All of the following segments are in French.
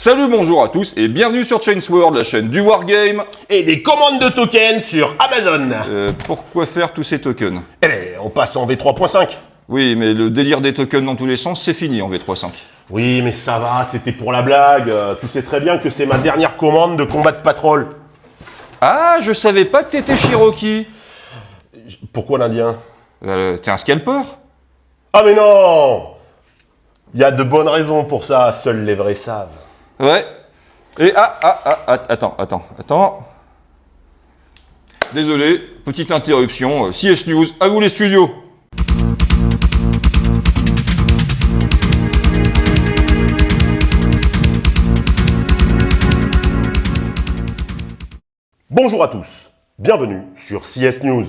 Salut, bonjour à tous et bienvenue sur Chainsworld, la chaîne du Wargame. Et des commandes de tokens sur Amazon. Pourquoi faire tous ces tokens? Eh ben, on passe en V3.5. Oui, mais le délire des tokens dans tous les sens, c'est fini en V3.5. Oui, mais ça va, c'était pour la blague. Tu sais très bien que c'est ma dernière commande de combat de patrol. Ah, je savais pas que t'étais Cherokee. Pourquoi l'Indien? T'es un scalper? Ah mais non! Il y a de bonnes raisons pour ça, seuls les vrais savent. Ouais. Et attends. Désolé, petite interruption. CS News, à vous les studios. Bonjour à tous, bienvenue sur CS News.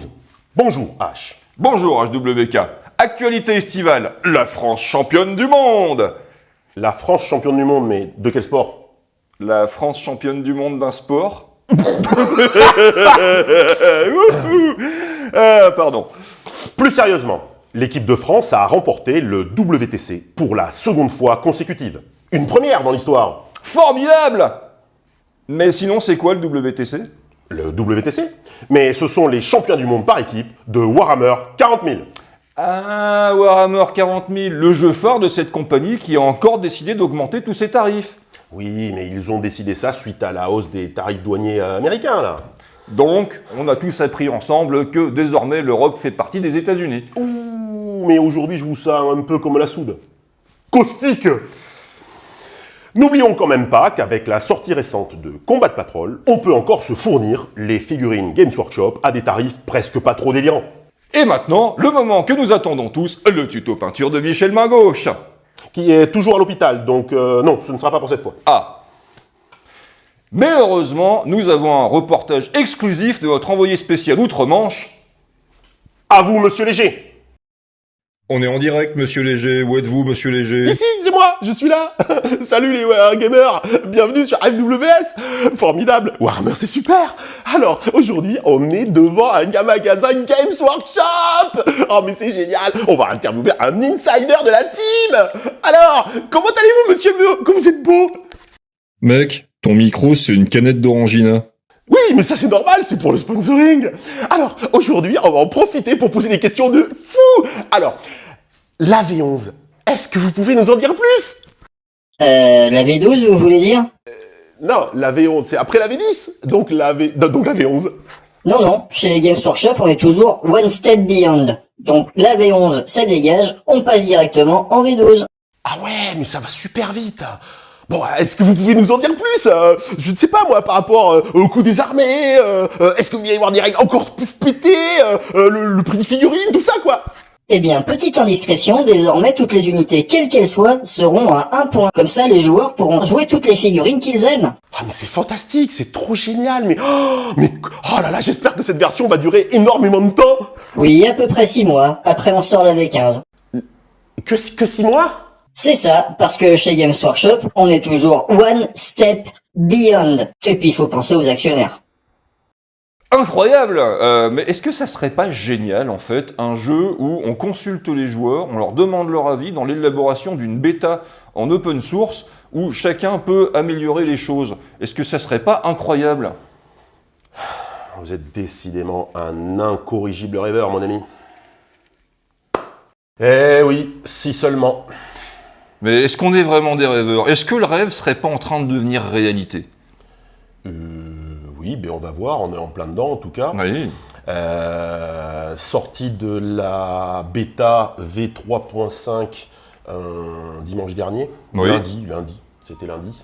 Bonjour H. Bonjour HWK. Actualité estivale, la France championne du monde. La France championne du monde, mais de quel sport? La France championne du monde d'un sport. Pardon. Plus sérieusement, l'équipe de France a remporté le WTC pour la seconde fois consécutive. Une première dans l'histoire. Formidable. Mais sinon, c'est quoi le WTC? Le WTC? Mais ce sont les champions du monde par équipe de Warhammer 40 000. Ah, Warhammer 40 000, le jeu phare de cette compagnie qui a encore décidé d'augmenter tous ses tarifs. Oui, mais ils ont décidé ça suite à la hausse des tarifs douaniers américains, là. Donc, on a tous appris ensemble que désormais l'Europe fait partie des États-Unis. Ouh, mais aujourd'hui je vous sens un peu comme la soude. Caustique! N'oublions quand même pas qu'avec la sortie récente de Combat de Patrol, on peut encore se fournir les figurines Games Workshop à des tarifs presque pas trop délirants. Et maintenant, le moment que nous attendons tous, le tuto peinture de Michel Maingauche. Qui est toujours à l'hôpital, donc non, ce ne sera pas pour cette fois. Ah. Mais heureusement, nous avons un reportage exclusif de notre envoyé spécial Outre-Manche. À vous, monsieur Léger. On est en direct, monsieur Léger. Où êtes-vous, monsieur Léger? Ici, c'est moi, je suis là. Salut les gamers, bienvenue sur FWS. Formidable, Warhammer c'est super. Alors, aujourd'hui, on est devant un magasin Games Workshop. Oh, mais c'est génial, on va interviewer un insider de la team. Alors, comment allez-vous, monsieur Meo? Que vous êtes beau. Mec, ton micro, c'est une canette d'orangina. Oui, mais ça c'est normal, c'est pour le sponsoring. Alors, aujourd'hui, on va en profiter pour poser des questions de fou. Alors, la V11, est-ce que vous pouvez nous en dire plus? La V12, vous voulez dire? Non, la V11, c'est après la V10, donc la V11. Non, chez Games Workshop, on est toujours one step beyond. Donc la V11, ça dégage, on passe directement en V12. Ah ouais, mais ça va super vite. Bon, est-ce que vous pouvez nous en dire plus? Je ne sais pas, moi, par rapport au coût des armées, est-ce que vous y avoir des règles encore plus pétées, le prix des figurines, tout ça, quoi? Eh bien, petite indiscrétion, désormais toutes les unités, quelles qu'elles soient, seront à 1 point. Comme ça, les joueurs pourront jouer toutes les figurines qu'ils aiment. Ah mais c'est fantastique, c'est trop génial, oh là là, j'espère que cette version va durer énormément de temps. Oui, à peu près 6 mois, après on sort la V15. Que 6 mois? C'est ça, parce que chez Games Workshop, on est toujours one step beyond. Et puis il faut penser aux actionnaires. Incroyable. Mais est-ce que ça serait pas génial, en fait, un jeu où on consulte les joueurs, on leur demande leur avis dans l'élaboration d'une bêta en open source, où chacun peut améliorer les choses? Est-ce que ça serait pas incroyable? Vous êtes décidément un incorrigible rêveur, mon ami. Eh oui, si seulement. Mais est-ce qu'on est vraiment des rêveurs? Est-ce que le rêve serait pas en train de devenir réalité? Oui, ben on va voir, on est en plein dedans en tout cas. Oui. Sortie de la bêta V3.5 dimanche dernier. Oui. Lundi, c'était lundi.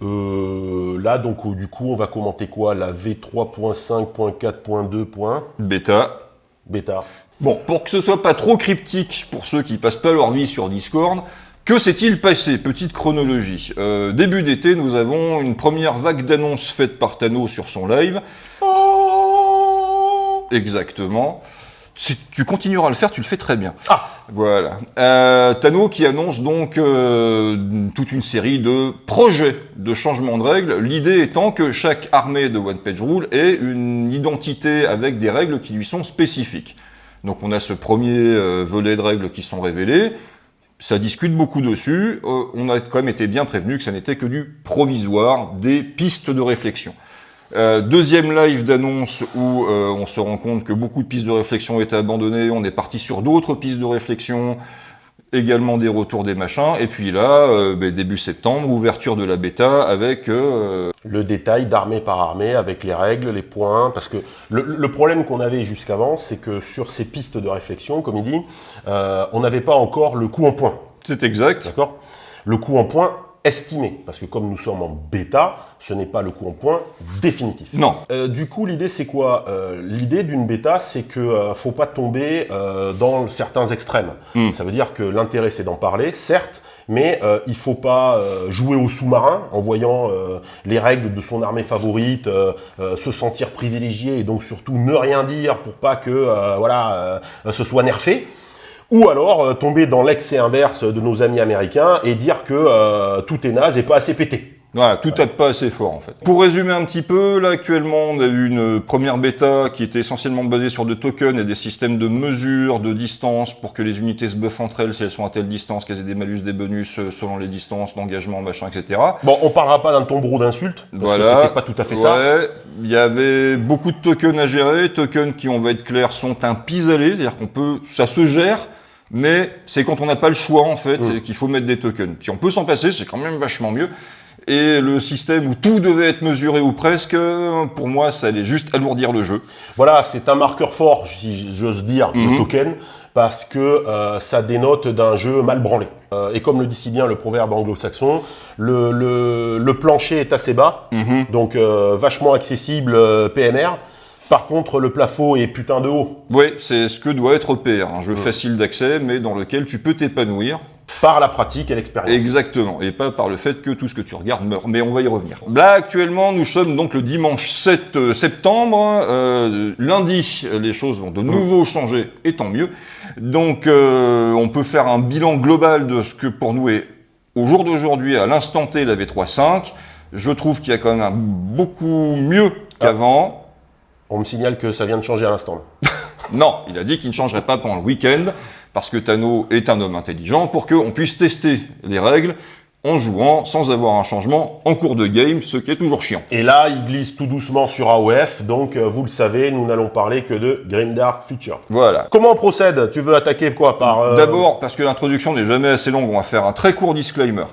Là, donc, du coup, on va commenter quoi? La V3.5.4.2. Bêta. Bêta. Bon, pour que ce soit pas trop cryptique pour ceux qui passent pas leur vie sur Discord, que s'est-il passé? Petite chronologie. Début d'été, nous avons une première vague d'annonces faites par Tano sur son live. Oh, exactement. Si tu continueras à le faire, tu le fais très bien. Ah, voilà. Tano qui annonce donc toute une série de projets de changement de règles. L'idée étant que chaque armée de One Page Rule ait une identité avec des règles qui lui sont spécifiques. Donc on a ce premier volet de règles qui sont révélées. ça discute beaucoup dessus. On a quand même été bien prévenu que ça n'était que du provisoire, des pistes de réflexion. Deuxième live d'annonce où on se rend compte que beaucoup de pistes de réflexion ont été abandonnées, on est parti sur d'autres pistes de réflexion, également des retours des machins, et puis là, début septembre, ouverture de la bêta avec... Le détail d'armée par armée, avec les règles, les points, parce que le problème qu'on avait jusqu'avant, c'est que sur ces pistes de réflexion, comme il dit, on n'avait pas encore le coût en points. C'est exact. D'accord ? Le coût en points estimé, parce que comme nous sommes en bêta, ce n'est pas le coût en points définitif. Non. Du coup, l'idée c'est quoi ? L'idée d'une bêta, c'est que faut pas tomber dans certains extrêmes. Ça veut dire que l'intérêt c'est d'en parler, certes, mais il faut pas jouer au sous-marin en voyant les règles de son armée favorite, se sentir privilégié et donc surtout ne rien dire pour pas que ce soit nerfé. Ou alors tomber dans l'excès inverse de nos amis américains et dire que tout est naze et pas assez pété. Voilà, tout tape pas assez fort en fait. Pour résumer un petit peu, là actuellement on a eu une première bêta qui était essentiellement basée sur des tokens et des systèmes de mesure, de distance pour que les unités se buffent entre elles si elles sont à telle distance, qu'elles aient des malus, des bonus selon les distances, d'engagement, machin, etc. Bon, on parlera pas d'un tombereau d'insultes, parce voilà. que c'était pas tout à fait ça. Ouais, il y avait beaucoup de tokens à gérer, tokens qui, on va être clair, sont un pis-aller, c'est-à-dire qu'on peut, ça se gère, mais c'est quand on n'a pas le choix en fait, qu'il faut mettre des tokens. Si on peut s'en passer, c'est quand même vachement mieux. Et le système où tout devait être mesuré ou presque, pour moi, ça allait juste alourdir le jeu. Voilà, c'est un marqueur fort, si j'ose dire, le token, parce que ça dénote d'un jeu mal branlé. Et comme le dit si bien le proverbe anglo-saxon, le plancher est assez bas, donc vachement accessible PNR. Par contre, le plafond est putain de haut. Oui, c'est ce que doit être PR, un jeu facile d'accès, mais dans lequel tu peux t'épanouir. Par la pratique et l'expérience. Exactement, et pas par le fait que tout ce que tu regardes meurt, mais on va y revenir. Là, actuellement, nous sommes donc le dimanche 7 septembre, lundi, les choses vont de nouveau changer, et tant mieux. Donc, on peut faire un bilan global de ce que pour nous est, au jour d'aujourd'hui, à l'instant T, la V3.5. Je trouve qu'il y a quand même beaucoup mieux qu'avant. On me signale que ça vient de changer à l'instant. Non, il a dit qu'il ne changerait pas pendant le week-end, parce que Tano est un homme intelligent, pour qu'on puisse tester les règles en jouant sans avoir un changement en cours de game, ce qui est toujours chiant. Et là, il glisse tout doucement sur AOF, donc vous le savez, nous n'allons parler que de Grimdark Future. Voilà. Comment on procède ? Tu veux attaquer quoi par D'abord, parce que l'introduction n'est jamais assez longue, on va faire un très court disclaimer.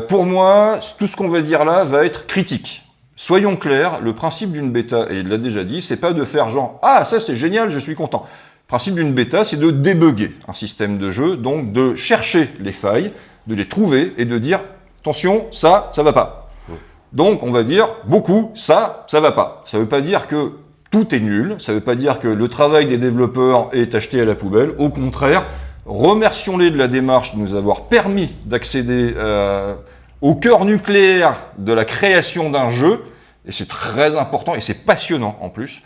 Pour moi, tout ce qu'on va dire là va être critique. Soyons clairs, le principe d'une bêta, et il l'a déjà dit, c'est pas de faire genre « Ah, ça c'est génial, je suis content ». Le principe d'une bêta, c'est de débugger un système de jeu, donc de chercher les failles, de les trouver et de dire « Attention, ça va pas ». Donc on va dire beaucoup, ça va pas. Ça veut pas dire que tout est nul, ça veut pas dire que le travail des développeurs est acheté à la poubelle. Au contraire, remercions-les de la démarche de nous avoir permis d'accéder au cœur nucléaire de la création d'un jeu, et c'est très important, et c'est passionnant en plus.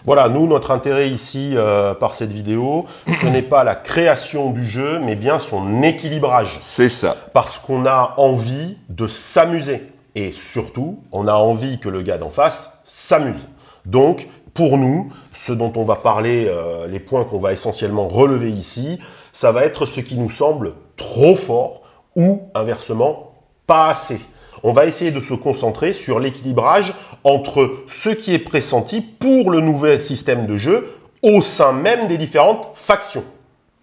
Voilà, nous, notre intérêt ici, par cette vidéo, ce n'est pas la création du jeu, mais bien son équilibrage. C'est ça. Parce qu'on a envie de s'amuser. Et surtout, on a envie que le gars d'en face s'amuse. Donc, pour nous, ce dont on va parler, les points qu'on va essentiellement relever ici, ça va être ce qui nous semble trop fort ou, inversement, pas assez. On va essayer de se concentrer sur l'équilibrage entre ce qui est pressenti pour le nouvel système de jeu au sein même des différentes factions.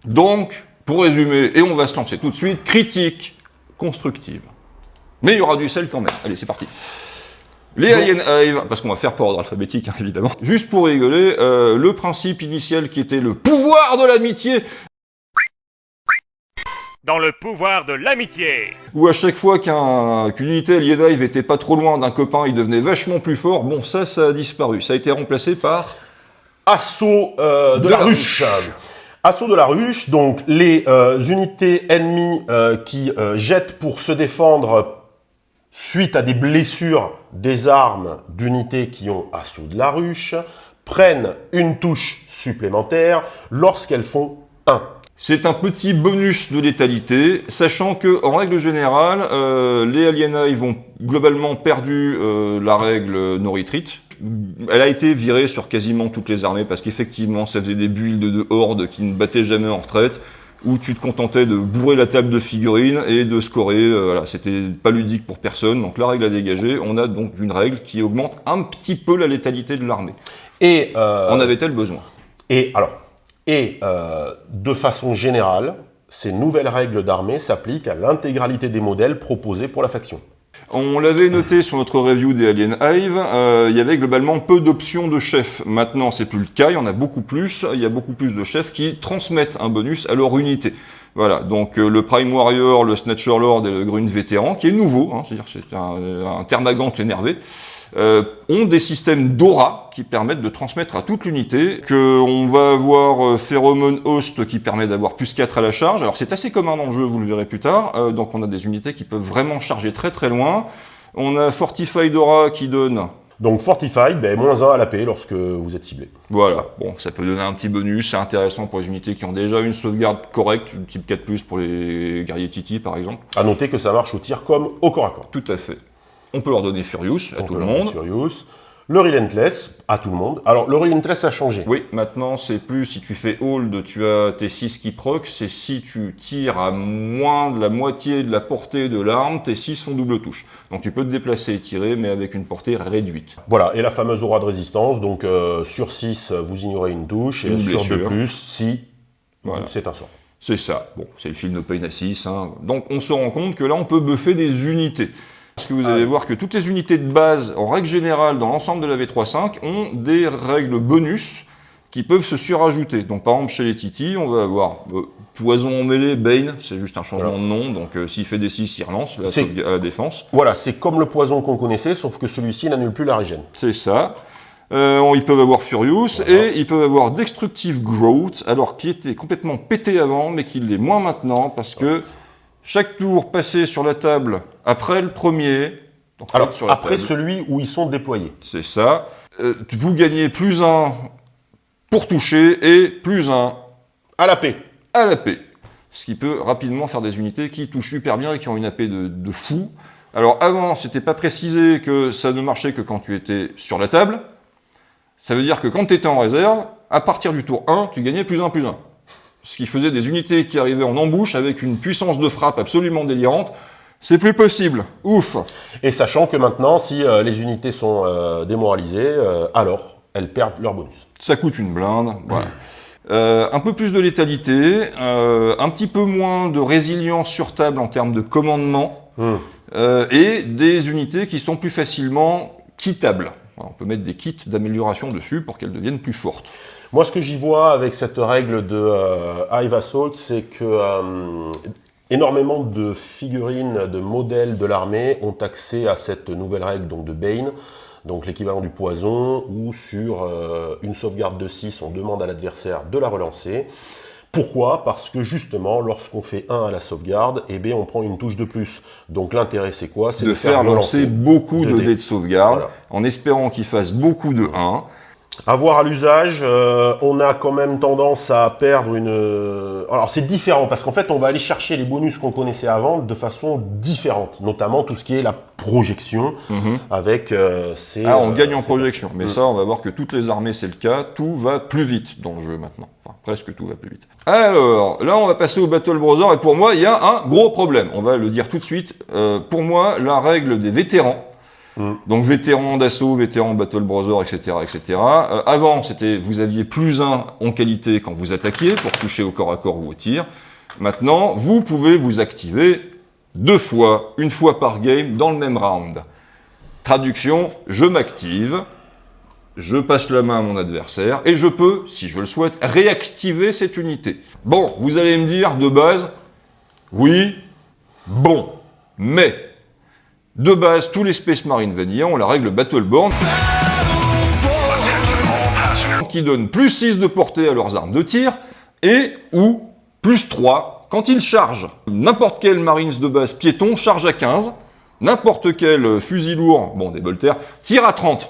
Donc, pour résumer, et on va se lancer tout de suite, critique constructive. Mais il y aura du sel quand même. Allez, c'est parti. Les Alien Hive, parce qu'on va faire par ordre alphabétique, hein, évidemment. Juste pour rigoler, le principe initial qui était le pouvoir de l'amitié, dans le pouvoir de l'amitié. où à chaque fois qu'une unité Alien Hive était pas trop loin d'un copain, il devenait vachement plus fort. Bon, ça a disparu. Ça a été remplacé par... Assaut de la ruche. Assaut de la ruche, donc les unités ennemies qui jettent pour se défendre suite à des blessures des armes d'unités qui ont assaut de la ruche, prennent une touche supplémentaire lorsqu'elles font 1. C'est un petit bonus de létalité, sachant que en règle générale, les Alien Hive ont globalement perdu la règle No Retreat. Elle a été virée sur quasiment toutes les armées parce qu'effectivement, ça faisait des builds de hordes qui ne battaient jamais en retraite. où tu te contentais de bourrer la table de figurines et de scorer. Voilà, c'était pas ludique pour personne. Donc la règle à dégager, on a donc une règle qui augmente un petit peu la létalité de l'armée. Et En avait-elle besoin? De façon générale, ces nouvelles règles d'armée s'appliquent à l'intégralité des modèles proposés pour la faction. On l'avait noté sur notre review des Alien Hive, il y avait globalement peu d'options de chefs. Maintenant, c'est plus le cas, il y en a beaucoup plus. Il y a beaucoup plus de chefs qui transmettent un bonus à leur unité. Voilà, donc le Prime Warrior, le Snatcher Lord et le Grune Vétéran, qui est nouveau, hein, c'est-à-dire c'est un termagant énervé, ont des systèmes d'aura qui permettent de transmettre à toute l'unité, qu'on va avoir Pheromone Host qui permet d'avoir plus 4 à la charge. Alors c'est assez commun dans le jeu, vous le verrez plus tard, donc on a des unités qui peuvent vraiment charger très très loin. On a Fortified Aura qui donne... Donc Fortified, moins 1 à la paix lorsque vous êtes ciblé. Voilà, bon, ça peut donner un petit bonus, c'est intéressant pour les unités qui ont déjà une sauvegarde correcte, type 4+, pour les guerriers Titi par exemple. À noter que ça marche au tir comme au corps à corps. Tout à fait. On peut leur donner Furious à tout le monde. Furious. Le Relentless à tout le monde. Alors le Relentless a changé. Oui, maintenant c'est plus si tu fais hold, tu as tes 6 qui proc, c'est si tu tires à moins de la moitié de la portée de l'arme, tes 6 font double touche. Donc tu peux te déplacer et tirer, mais avec une portée réduite. Voilà, et la fameuse aura de résistance, donc sur 6, vous ignorez une touche, et Une sur blessure. 2+, si Voilà. c'est un sort. C'est ça. Bon, c'est le film No Pain à 6. Hein. Donc on se rend compte que là on peut buffer des unités. Parce que vous allez voir que toutes les unités de base, en règle générale, dans l'ensemble de la V3.5, ont des règles bonus qui peuvent se surajouter. Donc par exemple, chez les Titi, on va avoir Poison en mêlée, Bane, c'est juste un changement de nom, donc s'il fait des 6, il relance à la défense. Voilà, c'est comme le poison qu'on connaissait, sauf que celui-ci n'annule plus la régène. C'est ça. Ils peuvent avoir Furious, et ils peuvent avoir Destructive Growth, alors qui était complètement pété avant, mais qui l'est moins maintenant, parce que chaque tour passé sur la table après le premier, donc Alors, sur la après table, celui où ils sont déployés. c'est ça, vous gagnez plus 1 pour toucher et plus 1 À la paix. à la paix. Ce qui peut rapidement faire des unités qui touchent super bien et qui ont une AP de fou. Alors avant, c'était pas précisé que ça ne marchait que quand tu étais sur la table. Ça veut dire que quand tu étais en réserve, à partir du tour 1, tu gagnais plus 1, plus 1. Ce qui faisait des unités qui arrivaient en embouche avec une puissance de frappe absolument délirante. C'est plus possible. Ouf. Et sachant que maintenant, si les unités sont démoralisées, alors elles perdent leur bonus. Ça coûte une blinde. Voilà. Un peu plus de létalité, un petit peu moins de résilience sur table en termes de commandement, et des unités qui sont plus facilement quittables. Alors, on peut mettre des kits d'amélioration dessus pour qu'elles deviennent plus fortes. Moi, ce que j'y vois avec cette règle de Hive Assault, c'est que énormément de figurines, de modèles de l'armée ont accès à cette nouvelle règle donc de Bane, donc l'équivalent du poison, où sur une sauvegarde de 6, on demande à l'adversaire de la relancer. Pourquoi? Parce que justement, lorsqu'on fait 1 à la sauvegarde, eh bien, on prend une touche de plus. Donc l'intérêt, c'est quoi? C'est de faire lancer beaucoup de dés de sauvegarde, Voilà. en espérant qu'il fasse beaucoup de 1. À voir à l'usage, on a quand même tendance à perdre une... Alors c'est différent, parce qu'en fait, on va aller chercher les bonus qu'on connaissait avant de façon différente, notamment tout ce qui est la projection, avec ces... Ah, on gagne en ces projection, mais ça, on va voir que toutes les armées, c'est le cas. Tout va plus vite dans le jeu maintenant. Enfin, presque tout va plus vite. Alors, là, on va passer au Battle Brother, et pour moi, il y a un gros problème. On va le dire tout de suite. Pour moi, la règle des vétérans, donc vétéran d'assaut, vétéran Battle Brother, etc., etc. Avant, c'était vous aviez plus 1 en qualité quand vous attaquiez pour toucher au corps à corps ou au tir. Maintenant, vous pouvez vous activer 2 fois, une fois par game dans le même round. Traduction, je m'active, je passe la main à mon adversaire et je peux, si je le souhaite, réactiver cette unité. Bon, vous allez me dire de base, oui, bon, mais de base, tous les Space Marine Vanilla ont la règle Battleborn qui donne plus 6 de portée à leurs armes de tir et ou plus 3 quand ils chargent. N'importe quel Marines de base piéton charge à 15, n'importe quel fusil lourd, bon des bolters, tire à 30.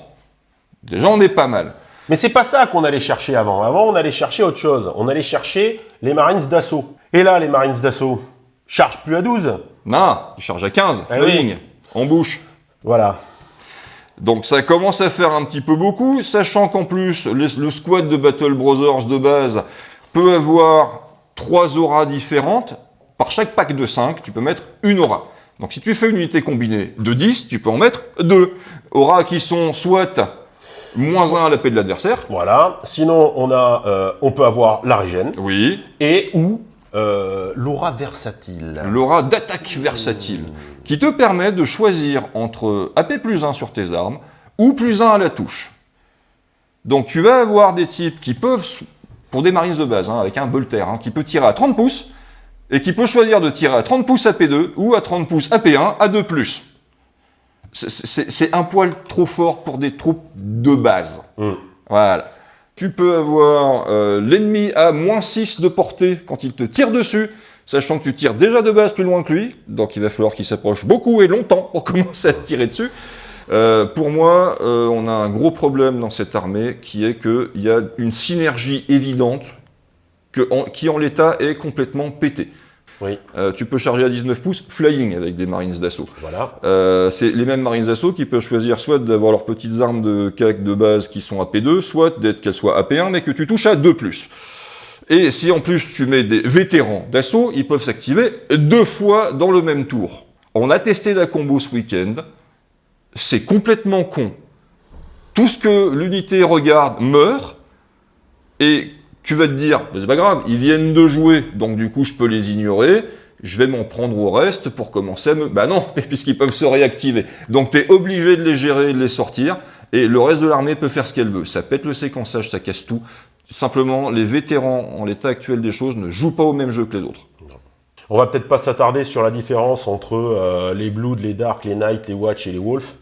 Déjà on est pas mal. Mais c'est pas ça qu'on allait chercher avant. Avant, on allait chercher autre chose. On allait chercher les Marines d'assaut. Et là, les Marines d'assaut chargent plus à 12. Non, ils chargent à 15, Ah flying, oui. en bouche. Voilà. Donc ça commence à faire un petit peu beaucoup, sachant qu'en plus, le squad de Battle Brothers de base peut avoir 3 auras différentes. Par chaque pack de 5, tu peux mettre une aura. Donc si tu fais une unité combinée de 10, tu peux en mettre 2. Auras qui sont soit -1 à la paix de l'adversaire. Voilà. Sinon, on peut avoir la régène. Oui. Et ou l'aura versatile. L'aura d'attaque versatile, qui te permet de choisir entre AP +1 sur tes armes ou +1 à la touche. Donc tu vas avoir des types qui peuvent, pour des marines de base, avec un bolter, qui peut tirer à 30 pouces, et qui peut choisir de tirer à 30 pouces AP2 ou à 30 pouces AP1 à 2+. C'est un poil trop fort pour des troupes de base. Voilà. Tu peux avoir l'ennemi à -6 de portée quand il te tire dessus, sachant que tu tires déjà de base plus loin que lui, donc il va falloir qu'il s'approche beaucoup et longtemps pour commencer à te tirer dessus. Pour moi, on a un gros problème dans cette armée qui est qu'il y a une synergie évidente qui en l'état est complètement pétée. Oui. Tu peux charger à 19 pouces flying avec des marines d'assaut. Voilà. C'est les mêmes marines d'assaut qui peuvent choisir soit d'avoir leurs petites armes de CAC de base qui sont AP2, soit qu'elles soient AP1 mais que tu touches à 2+. Et si en plus tu mets des vétérans d'assaut, ils peuvent s'activer 2 fois dans le même tour. On a testé la combo ce week-end, c'est complètement con. Tout ce que l'unité regarde meurt, et tu vas te dire, c'est pas grave, ils viennent de jouer, donc du coup je peux les ignorer, je vais m'en prendre au reste pour commencer à me... Bah non, puisqu'ils peuvent se réactiver. Donc tu es obligé de les gérer et de les sortir, et le reste de l'armée peut faire ce qu'elle veut. Ça pète le séquençage, ça casse tout. Simplement, les vétérans, en l'état actuel des choses, ne jouent pas au même jeu que les autres. On va peut-être pas s'attarder sur la différence entre les Blood, les Dark, les Knight, les Watch et les Wolf.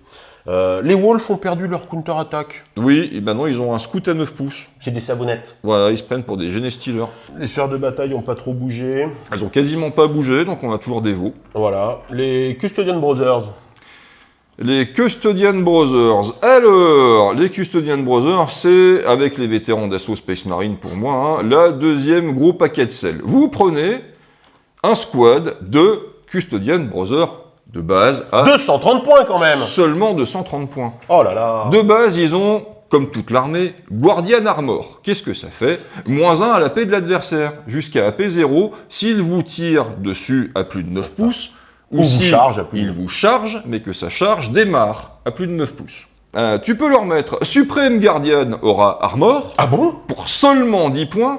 Les Wolves ont perdu leur counter-attaque. Oui, et maintenant ils ont un scout à 9 pouces. C'est des savonnettes. Voilà, ils se prennent pour des Genestealers. Les sphères de bataille n'ont pas trop bougé. Elles ont quasiment pas bougé, donc on a toujours des veaux. Voilà. Les Custodian Brothers. Les Custodian Brothers. Alors, les Custodian Brothers, c'est, avec les vétérans d'assaut Space Marine pour moi, la deuxième gros paquet de sel. Vous prenez un squad de Custodian Brothers de base à 230 points quand même. seulement 230 points. Oh là là. De base, ils ont, comme toute l'armée, Guardian Armor. Qu'est-ce que ça fait -1 à la paix de l'adversaire, jusqu'à AP 0, s'il vous tire dessus à plus de 9 pouces, Ou si vous charge à plus de il vous charge, mais que sa charge démarre à plus de 9 pouces. Tu peux leur mettre Supreme Guardian Aura Armor, Ah bon? pour seulement 10 points.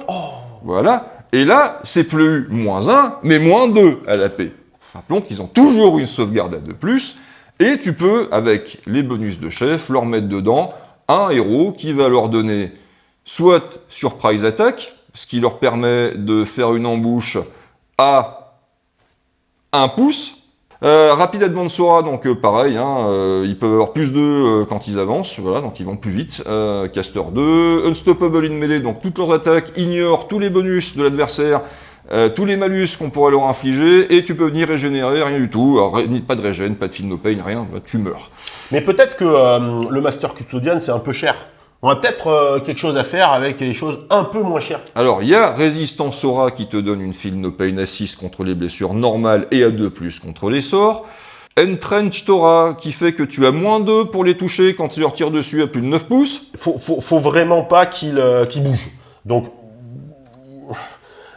Voilà. Et là, c'est plus -1, mais -2 à la paix. Rappelons qu'ils ont toujours une sauvegarde à 2+, et tu peux, avec les bonus de chef, leur mettre dedans un héros qui va leur donner soit Surprise Attack, ce qui leur permet de faire une embouche à 1 pouce. Rapid Advance Aura, donc pareil, ils peuvent avoir +2 quand ils avancent, voilà, donc ils vont plus vite. Caster 2, Unstoppable in Melee, donc toutes leurs attaques ignorent tous les bonus de l'adversaire, tous les malus qu'on pourrait leur infliger, et tu peux ni régénérer, rien du tout. Alors, pas de régène, pas de Feel No Pain, rien, tu meurs. Mais peut-être que le Master Custodian, c'est un peu cher. On a peut-être quelque chose à faire avec des choses un peu moins chères. Alors, il y a Résistance Aura qui te donne une Feel No Pain à 6 contre les blessures normales et à 2+ contre les sorts. Entrenched Aura qui fait que tu as -2 pour les toucher quand tu leur tires dessus à plus de 9 pouces. Faut vraiment pas qu'ils bougent. Donc,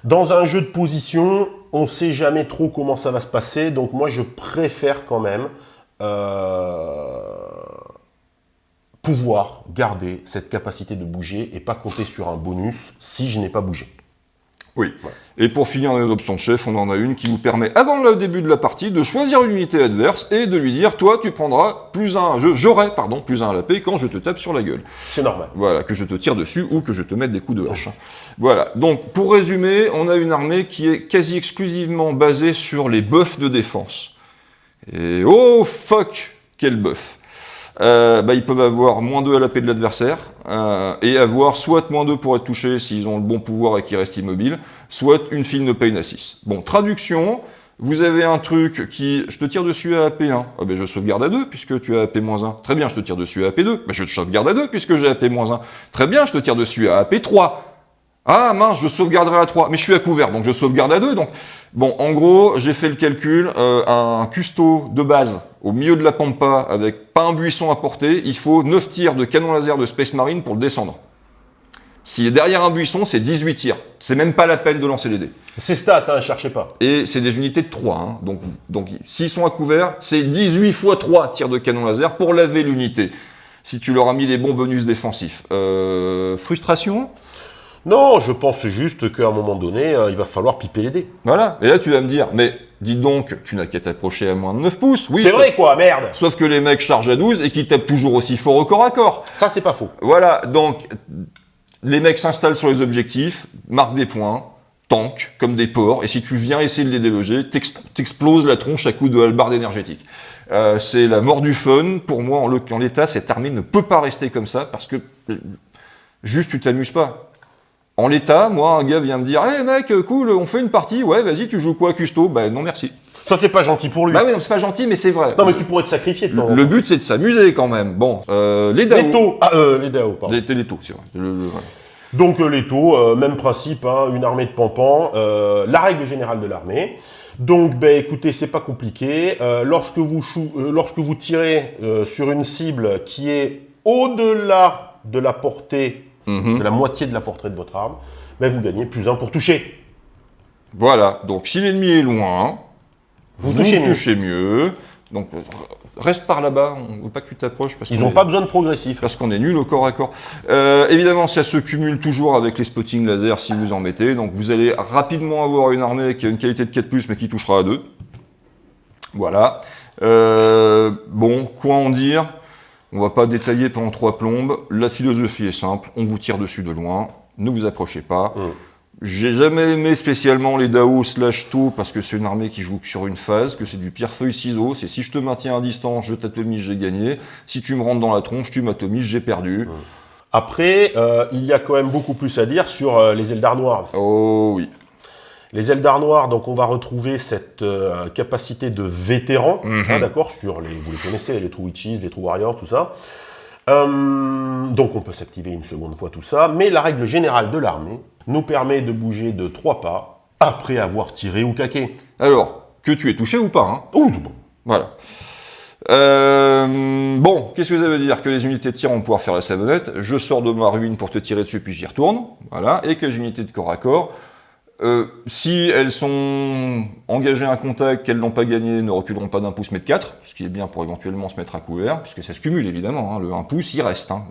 dans un jeu de position, on sait jamais trop comment ça va se passer. Donc moi, je préfère quand même pouvoir garder cette capacité de bouger et pas compter sur un bonus si je n'ai pas bougé. Oui. Et pour finir les options de chef, on en a une qui vous permet, avant le début de la partie, de choisir une unité adverse et de lui dire, toi, tu prendras j'aurai +1 à la paix quand je te tape sur la gueule. C'est normal. Voilà, que je te tire dessus ou que je te mette des coups de hache. Voilà, donc pour résumer, on a une armée qui est quasi exclusivement basée sur les buffs de défense. Et oh fuck, quel buff! Ils peuvent avoir -2 à la paix de l'adversaire, et avoir soit -2 pour être touchés s'ils ont le bon pouvoir et qu'ils restent immobiles, soit une Feel No Pain à 6. Bon, traduction, vous avez un truc qui, je te tire dessus à AP1, je sauvegarde à 2 puisque tu as AP-1. Très bien, je te tire dessus à AP2, je te sauvegarde à 2 puisque j'ai AP-1. Très bien, je te tire dessus à AP3. Ah mince, je sauvegarderai à 3, mais je suis à couvert, donc je sauvegarde à 2. Donc, bon, en gros, j'ai fait le calcul, un custo de base au milieu de la pampa avec pas un buisson à portée, il faut 9 tirs de canon laser de Space Marine pour le descendre. Si derrière un buisson, c'est 18 tirs. C'est même pas la peine de lancer les dés. C'est stats, hein, cherchez pas. Et c'est des unités de 3. Hein. Donc s'ils sont à couvert, c'est 18 x 3 tirs de canon laser pour laver l'unité. Si tu leur as mis les bons bonus défensifs. Frustration ? Non, je pense juste qu'à un moment donné, il va falloir piper les dés. Voilà. Et là, tu vas me dire, mais dis donc, tu n'as qu'à t'approcher à moins de 9 pouces. Oui, c'est vrai quoi, merde. Sauf que les mecs chargent à 12 et qu'ils tapent toujours aussi fort au corps à corps. Ça, c'est pas faux. Voilà, donc les mecs s'installent sur les objectifs, marquent des points, tankent comme des porcs, et si tu viens essayer de les déloger, t'exploses la tronche à coups de hallebarde énergétique. C'est la mort du fun. Pour moi, en l'état, cette armée ne peut pas rester comme ça, parce que juste tu t'amuses pas. En l'état, moi, un gars vient me dire « Hey mec, cool, on fait une partie, ouais, vas-y, tu joues quoi, custo ?» Ben non, merci. Ça, c'est pas gentil pour lui. Bah oui, non, c'est pas gentil, mais c'est vrai. Non, mais tu pourrais te sacrifier de temps en temps. Le but, c'est de s'amuser quand même. Bon, les DAO. Les taux. Les DAO, pardon. Les taux, c'est vrai. Voilà. Donc les taux, même principe, hein, une armée de pampans, la règle générale de l'armée. Donc, écoutez, c'est pas compliqué. Lorsque vous tirez sur une cible qui est au-delà de la portée, de la moitié de la portée de votre arme, vous gagnez plus 1 pour toucher. Voilà. Donc, si l'ennemi est loin, vous touchez mieux. Donc, reste par là-bas. On ne veut pas que tu t'approches. Ils n'ont pas besoin de progressif. Parce qu'on est nul au corps à corps. Évidemment, ça se cumule toujours avec les spotting laser si vous en mettez. Donc, vous allez rapidement avoir une armée qui a une qualité de 4+, mais qui touchera à 2. Voilà. Bon, quoi en dire ? On va pas détailler pendant 3 plombes. La philosophie est simple. On vous tire dessus de loin. Ne vous approchez pas. J'ai jamais aimé spécialement les DAO / taux parce que c'est une armée qui joue que sur une phase, que c'est du pierre-feuille-ciseau. C'est si je te maintiens à distance, je t'atomise, j'ai gagné. Si tu me rentres dans la tronche, tu m'atomises, j'ai perdu. Après, il y a quand même beaucoup plus à dire sur les Eldar noirs. Oh oui. Les Eldar noirs, donc on va retrouver cette capacité de vétéran, d'accord, sur vous les connaissez, les True Witches, les True Warriors, tout ça. Donc on peut s'activer une seconde fois tout ça, mais la règle générale de l'armée nous permet de bouger de 3 pas après avoir tiré ou caqué. Alors, que tu es touché ou pas, hein. Ouh, bon. Voilà. Bon, qu'est-ce que ça veut dire ? Que les unités de tir vont pouvoir faire la savonnette, je sors de ma ruine pour te tirer dessus puis j'y retourne, voilà, et que les unités de corps à corps, si elles sont engagées à un contact, qu'elles n'ont pas gagné, ne reculeront pas d'1 pouce mais de 4, ce qui est bien pour éventuellement se mettre à couvert, puisque ça se cumule évidemment, hein, le 1 pouce il reste. Hein.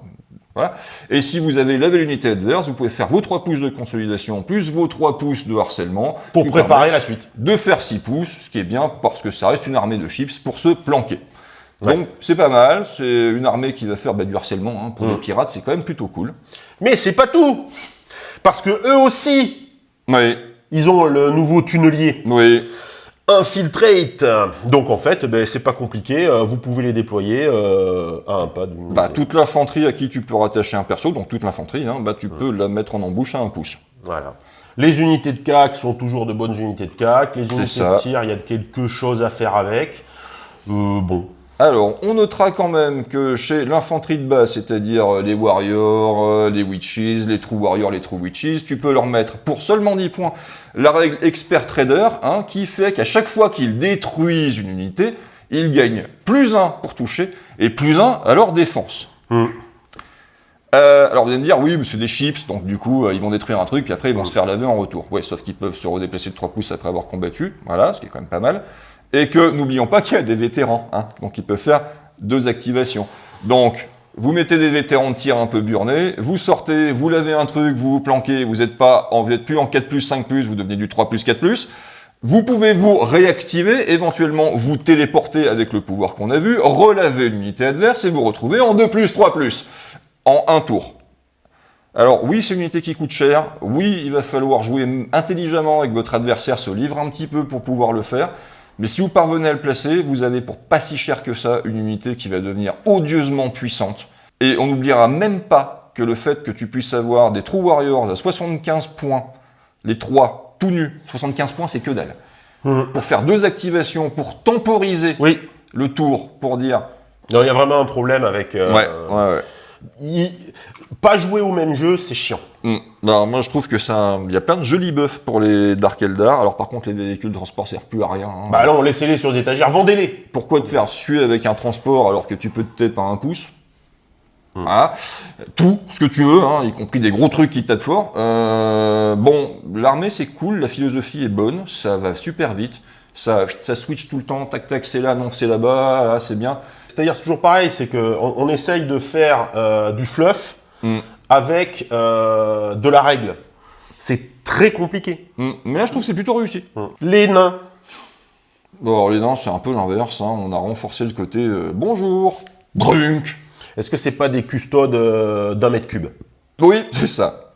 Voilà. Et si vous avez lavé l'unité adverse, vous pouvez faire vos 3 pouces de consolidation plus vos 3 pouces de harcèlement. Pour préparer la suite. De faire 6 pouces, ce qui est bien parce que ça reste une armée de chips pour se planquer. Ouais. Donc c'est pas mal, c'est une armée qui va faire du harcèlement, hein, pour les pirates, c'est quand même plutôt cool. Mais c'est pas tout. Parce que eux aussi, Oui. ils ont le nouveau tunnelier. Oui. Infiltrate. Donc en fait, c'est pas compliqué, vous pouvez les déployer à un pas d'une... Toute l'infanterie à qui tu peux rattacher un perso, donc toute l'infanterie, hein, tu peux la mettre en embouche à 1 pouce. Voilà. Les unités de CAC sont toujours de bonnes unités de CAC. Les unités de tir, il y a quelque chose à faire avec. Bon. Alors, on notera quand même que chez l'infanterie de base, c'est-à-dire les warriors, les witches, les true warriors, les true witches, tu peux leur mettre pour seulement 10 points la règle expert trader, hein, qui fait qu'à chaque fois qu'ils détruisent une unité, ils gagnent plus 1 pour toucher et plus 1 à leur défense. Alors vous allez me dire, oui, mais c'est des chips, donc du coup, ils vont détruire un truc, puis après ils vont se faire laver en retour. Ouais, sauf qu'ils peuvent se redéplacer de 3 pouces après avoir combattu, voilà, ce qui est quand même pas mal. Et que, n'oublions pas qu'il y a des vétérans, hein, donc ils peuvent faire 2 activations. Donc, vous mettez des vétérans de tir un peu burnés, vous sortez, vous lavez un truc, vous vous planquez, vous n'êtes plus en 4+, 5+, vous devenez du 3+, 4+. Vous pouvez vous réactiver, éventuellement vous téléporter avec le pouvoir qu'on a vu, relaver l'unité adverse et vous retrouver en 2+, 3+, en un tour. Alors oui, c'est une unité qui coûte cher, oui, il va falloir jouer intelligemment avec votre adversaire, se livrer un petit peu pour pouvoir le faire, mais si vous parvenez à le placer, vous avez pour pas si cher que ça une unité qui va devenir odieusement puissante. Et on n'oubliera même pas que le fait que tu puisses avoir des True Warriors à 75 points, les 3 tout nus, 75 points c'est que dalle. Pour faire 2 activations, pour temporiser le tour, pour dire... Non, il y a vraiment un problème avec... Pas jouer au même jeu, c'est chiant. Moi, je trouve que il y a plein de jolis buffs pour les Dark Eldar. Alors, par contre, les véhicules de transport servent plus à rien. Hein. Bah non, laissez-les sur les étagères, vendez-les. Pourquoi te faire suer avec un transport alors que tu peux te taper à 1 pouce ? Voilà. Tout ce que tu veux, hein, y compris des gros trucs qui tapent fort. Bon, l'armée c'est cool, la philosophie est bonne, ça va super vite, ça switch tout le temps, tac tac, c'est là, non, c'est là-bas, là, c'est bien. C'est-à-dire, c'est toujours pareil, c'est qu'on essaye de faire du fluff avec de la règle. C'est très compliqué. Mais là, je trouve que c'est plutôt réussi. Les nains. Bon, alors, les nains, c'est un peu l'inverse. Hein. On a renforcé le côté bonjour, drunk. Est-ce que c'est pas des custodes d'1 mètre cube? Oui, c'est ça.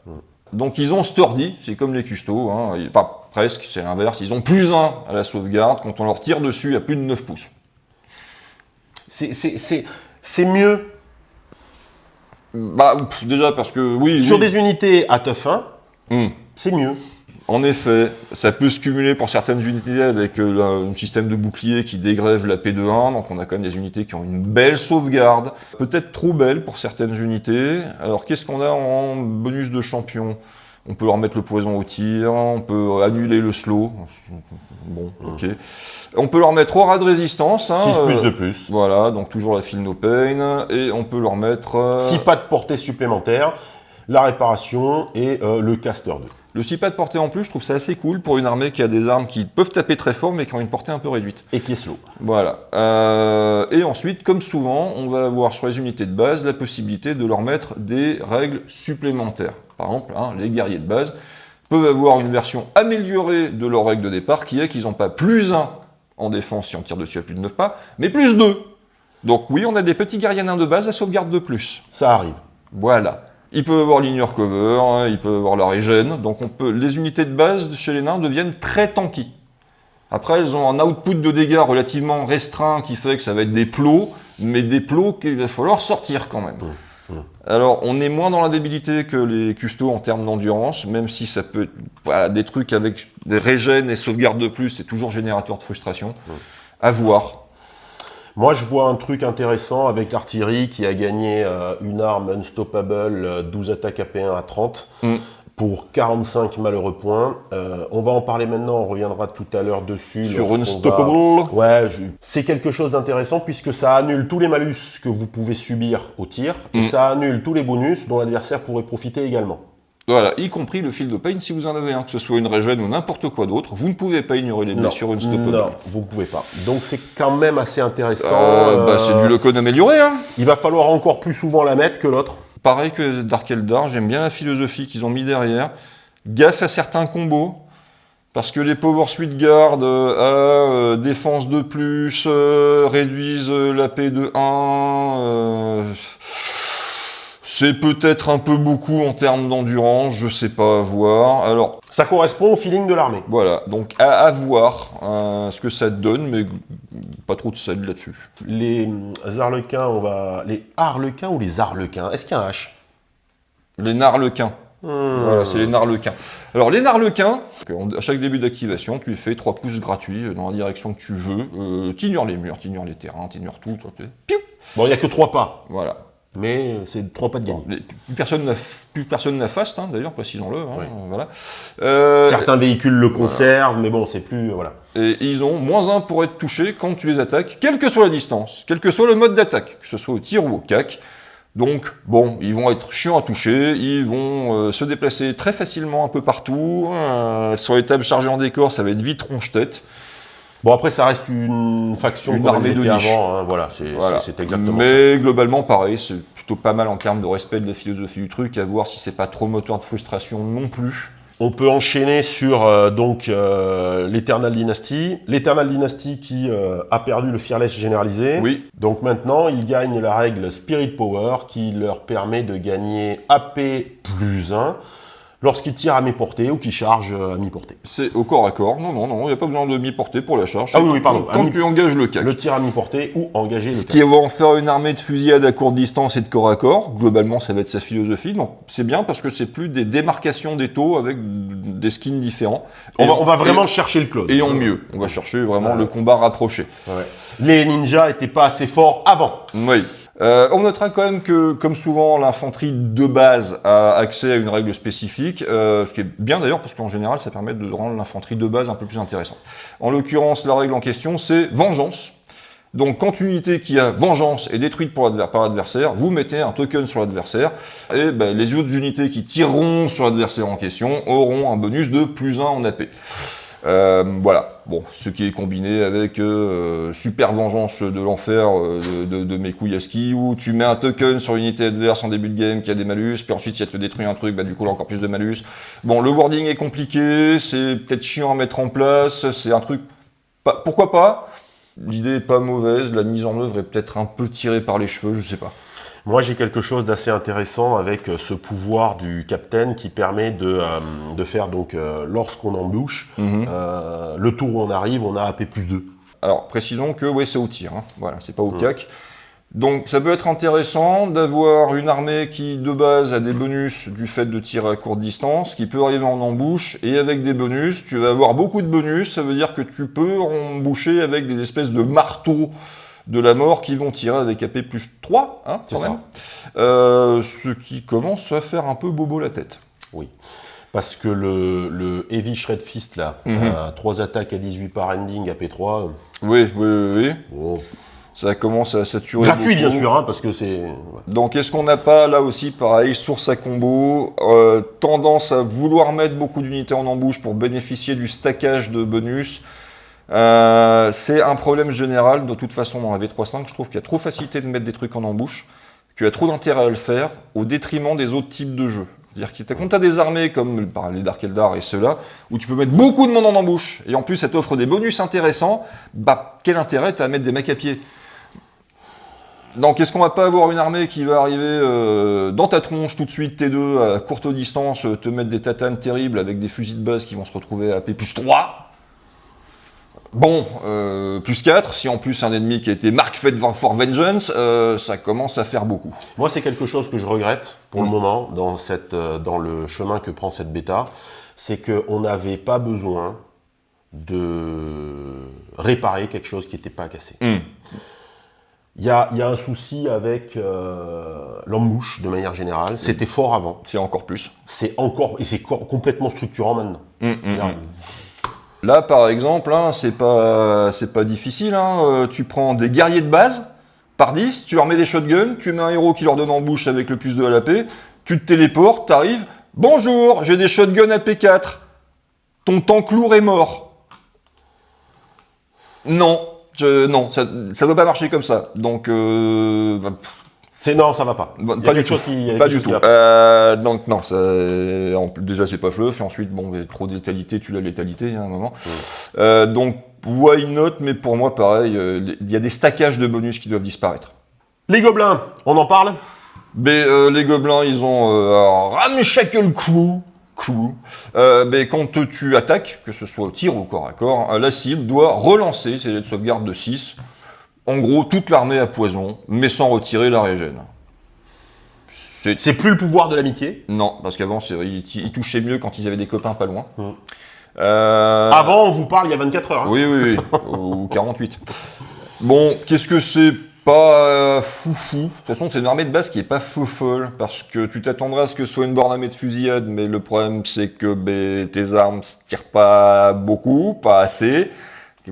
Donc, ils ont sturdy, c'est comme les custos. Hein. Enfin, presque, c'est l'inverse. Ils ont +1 à la sauvegarde quand on leur tire dessus à plus de 9 pouces. C'est mieux. Bah, déjà parce que, oui. Sur oui. des unités à teuf 1, c'est mieux. En effet, ça peut se cumuler pour certaines unités avec un système de bouclier qui dégrève la P de 1, donc on a quand même des unités qui ont une belle sauvegarde, peut-être trop belle pour certaines unités. Alors qu'est-ce qu'on a en bonus de champion? On peut leur mettre le poison au tir, on peut annuler le slow, bon, ok. On peut leur mettre aura de résistance. 6 plus de plus. Voilà, donc toujours la feel no pain, et on peut leur mettre... 6 pas de portée supplémentaire, la réparation et le caster 2. Le 6 pas de portée en plus, je trouve ça assez cool pour une armée qui a des armes qui peuvent taper très fort mais qui ont une portée un peu réduite. Et qui est slow. Voilà. Et ensuite, comme souvent, on va avoir sur les unités de base la possibilité de leur mettre des règles supplémentaires. Par exemple, hein, les guerriers de base peuvent avoir une version améliorée de leur règle de départ qui est qu'ils n'ont pas +1 en défense si on tire dessus à plus de 9 pas, mais +2. Donc oui, on a des petits guerriers nains de base à sauvegarde de plus. Ça arrive. Voilà. Ils peuvent avoir linear cover, hein, ils peuvent avoir la régène, donc les unités de base chez les nains deviennent très tanky. Après, elles ont un output de dégâts relativement restreint qui fait que ça va être des plots, mais des plots qu'il va falloir sortir quand même. Alors, on est moins dans la débilité que les custos en termes d'endurance, même si ça peut être voilà, des trucs avec des régènes et sauvegardes de plus, c'est toujours générateur de frustration. À voir. Moi, je vois un truc intéressant avec l'artillerie qui a gagné une arme unstoppable, 12 attaques AP1 à 30 pour 45 malheureux points. On va en parler maintenant, on reviendra tout à l'heure dessus. Sur unstoppable. Ouais, c'est quelque chose d'intéressant puisque ça annule tous les malus que vous pouvez subir au tir et ça annule tous les bonus dont l'adversaire pourrait profiter également. Voilà, y compris le field of pain si vous en avez un, que ce soit une régène ou n'importe quoi d'autre, vous ne pouvez pas ignorer les blessures unstoppable. Non, vous ne pouvez pas. Donc c'est quand même assez intéressant. C'est du Locon amélioré, hein. Il va falloir encore plus souvent la mettre que l'autre. Pareil que Dark Eldar, j'aime bien la philosophie qu'ils ont mis derrière. Gaffe à certains combos, parce que les Power Suite Guard à défense de plus, réduisent la P de 1... c'est peut-être un peu beaucoup en termes d'endurance, je sais pas, à voir. Alors, ça correspond au feeling de l'armée. Voilà, donc à voir ce que ça donne, mais pas trop de sel là-dessus. Les arlequins, les harlequins ou les arlequins? Est-ce qu'il y a un H? Les narlequins. Voilà, c'est les narlequins. Alors, les narlequins, à chaque début d'activation, tu les fais 3 pouces gratuits dans la direction que tu veux. T'ignores les murs, t'ignores les terrains, t'ignores tout. Piou. Bon, il n'y a que 3 pas. Voilà. Mais c'est 3 pas de gagné. Plus personne n'a fast, hein, d'ailleurs, précisons-le. Hein, oui. Voilà. Certains véhicules le conservent, mais bon, c'est plus... voilà. Et ils ont -1 pour être touchés quand tu les attaques, quelle que soit la distance, quel que soit le mode d'attaque, que ce soit au tir ou au cac. Donc, bon, ils vont être chiants à toucher, ils vont se déplacer très facilement un peu partout. Sur les tables chargées en décor, ça va être vite ronche-tête. Bon, après, ça reste une faction une armée de niche. Avant, hein, voilà, c'est exactement ça. Mais globalement, pareil, c'est plutôt pas mal en termes de respect de la philosophie du truc, à voir si c'est pas trop moteur de frustration non plus. On peut enchaîner sur l'Eternal Dynasty. L'Eternal Dynasty qui a perdu le Fearless généralisé. Oui. Donc maintenant, ils gagnent la règle Spirit Power qui leur permet de gagner AP +1 lorsqu'ils tirent à mi-portée ou qu'ils chargent à mi-portée. C'est au corps à corps. Non, il n'y a pas besoin de mi-portée pour la charge. Ah oui, pardon. Quand tu engages le cac. Le tir à mi-portée ou engager le Ce cac. qui va en faire une armée de fusillade à courte distance et de corps à corps. Globalement, ça va être sa philosophie. Donc c'est bien parce que c'est plus des démarcations des taux avec des skins différents. On va vraiment chercher le clone. Et en mieux. On va chercher vraiment le combat rapproché. Ouais. Les ninjas n'étaient pas assez forts avant. Oui. On notera quand même que, comme souvent, l'infanterie de base a accès à une règle spécifique, ce qui est bien d'ailleurs, parce qu'en général, ça permet de rendre l'infanterie de base un peu plus intéressante. En l'occurrence, la règle en question, c'est Vengeance. Donc quand une unité qui a vengeance est détruite par l'adversaire, vous mettez un token sur l'adversaire, et ben, les autres unités qui tireront sur l'adversaire en question auront un bonus de +1 en AP. Voilà, bon, ce qui est combiné avec super vengeance de l'enfer de Mekuyaski, où tu mets un token sur l'unité adverse en début de game qui a des malus, puis ensuite si elle te détruit un truc, bah du coup là encore plus de malus. Bon, le wording est compliqué, c'est peut-être chiant à mettre en place, c'est un truc, pourquoi pas. L'idée est pas mauvaise, la mise en œuvre est peut-être un peu tirée par les cheveux, je sais pas. Moi, j'ai quelque chose d'assez intéressant avec ce pouvoir du capitaine qui permet de faire, donc, lorsqu'on embouche, le tour où on arrive, on a AP +2. Alors, précisons que ouais, c'est au tir, hein. Voilà, c'est pas au cac. Donc, ça peut être intéressant d'avoir une armée qui, de base, a des bonus du fait de tirer à courte distance, qui peut arriver en embouche, et avec des bonus, tu vas avoir beaucoup de bonus, ça veut dire que tu peux emboucher avec des espèces de marteaux de la mort qui vont tirer avec AP +3, hein, C'est quand ça. même. Ce qui commence à faire un peu bobo la tête. Oui. Parce que le Heavy Shred Fist, là, 3 attaques à 18 par ending, AP3, Oui, oui, oui, oui. bon. Ça commence à saturer. Gratuit, beaucoup. bien sûr, hein, parce que c'est... Donc, est-ce qu'on n'a pas, là aussi, pareil, source à combo, tendance à vouloir mettre beaucoup d'unités en embouche pour bénéficier du stackage de bonus. C'est un problème général, de toute façon, dans la V3.5, je trouve qu'il y a trop facilité de mettre des trucs en embouche, qu'il y a trop d'intérêt à le faire, au détriment des autres types de jeux. C'est-à-dire que quand tu as des armées comme les Dark Eldar et ceux-là, où tu peux mettre beaucoup de monde en embouche, et en plus ça t'offre des bonus intéressants, bah quel intérêt t'as à mettre des mecs à pied? Donc est-ce qu'on va pas avoir une armée qui va arriver dans ta tronche tout de suite, T2, à courte distance, te mettre des tatanes terribles avec des fusils de base qui vont se retrouver à AP +3? Bon, +4, si en plus un ennemi qui a été mark fait for vengeance, ça commence à faire beaucoup. Moi, c'est quelque chose que je regrette pour le moment dans le chemin que prend cette bêta, c'est qu'on n'avait pas besoin de réparer quelque chose qui n'était pas cassé. Il y a un souci avec l'embouche de manière générale. C'était fort avant. C'est encore plus. C'est complètement structurant maintenant. C'est-à-dire, Là, par exemple, hein, c'est pas difficile. Hein, tu prends des guerriers de base, par 10, tu leur mets des shotguns, tu mets un héros qui leur donne en bouche avec le +2 à l'AP, tu te téléportes, t'arrives, bonjour, j'ai des shotguns AP4, ton tank lourd est mort. Non, non, ça doit pas marcher comme ça. Donc, non, ça va pas. Il y a pas du quelque tout. chose qui, il y a Pas quelque du chose tout. qui va pas. Donc non, déjà c'est pas fluff, et ensuite bon, trop de létalité, tu l'as létalité, il y a un moment. Donc why not, mais pour moi pareil, il y a des stackages de bonus qui doivent disparaître. Les gobelins, on en parle? Mais les gobelins, ils ont Ramshackle Crew. Mais quand tu attaques, que ce soit au tir ou au corps à corps, la cible doit relancer ses jets de sauvegarde de 6. En gros, toute l'armée à poison, mais sans retirer la régène. C'est plus le pouvoir de l'amitié. Non, parce qu'avant, ils touchaient mieux quand ils avaient des copains pas loin. Avant, on vous parle il y a 24 heures. Hein. Oui, ou 48. Bon, qu'est-ce que c'est pas foufou? De toute façon, c'est une armée de base qui est pas folle, parce que tu t'attendras à ce que ce soit une borne armée de fusillade, mais le problème, c'est que tes armes ne tirent pas beaucoup, pas assez.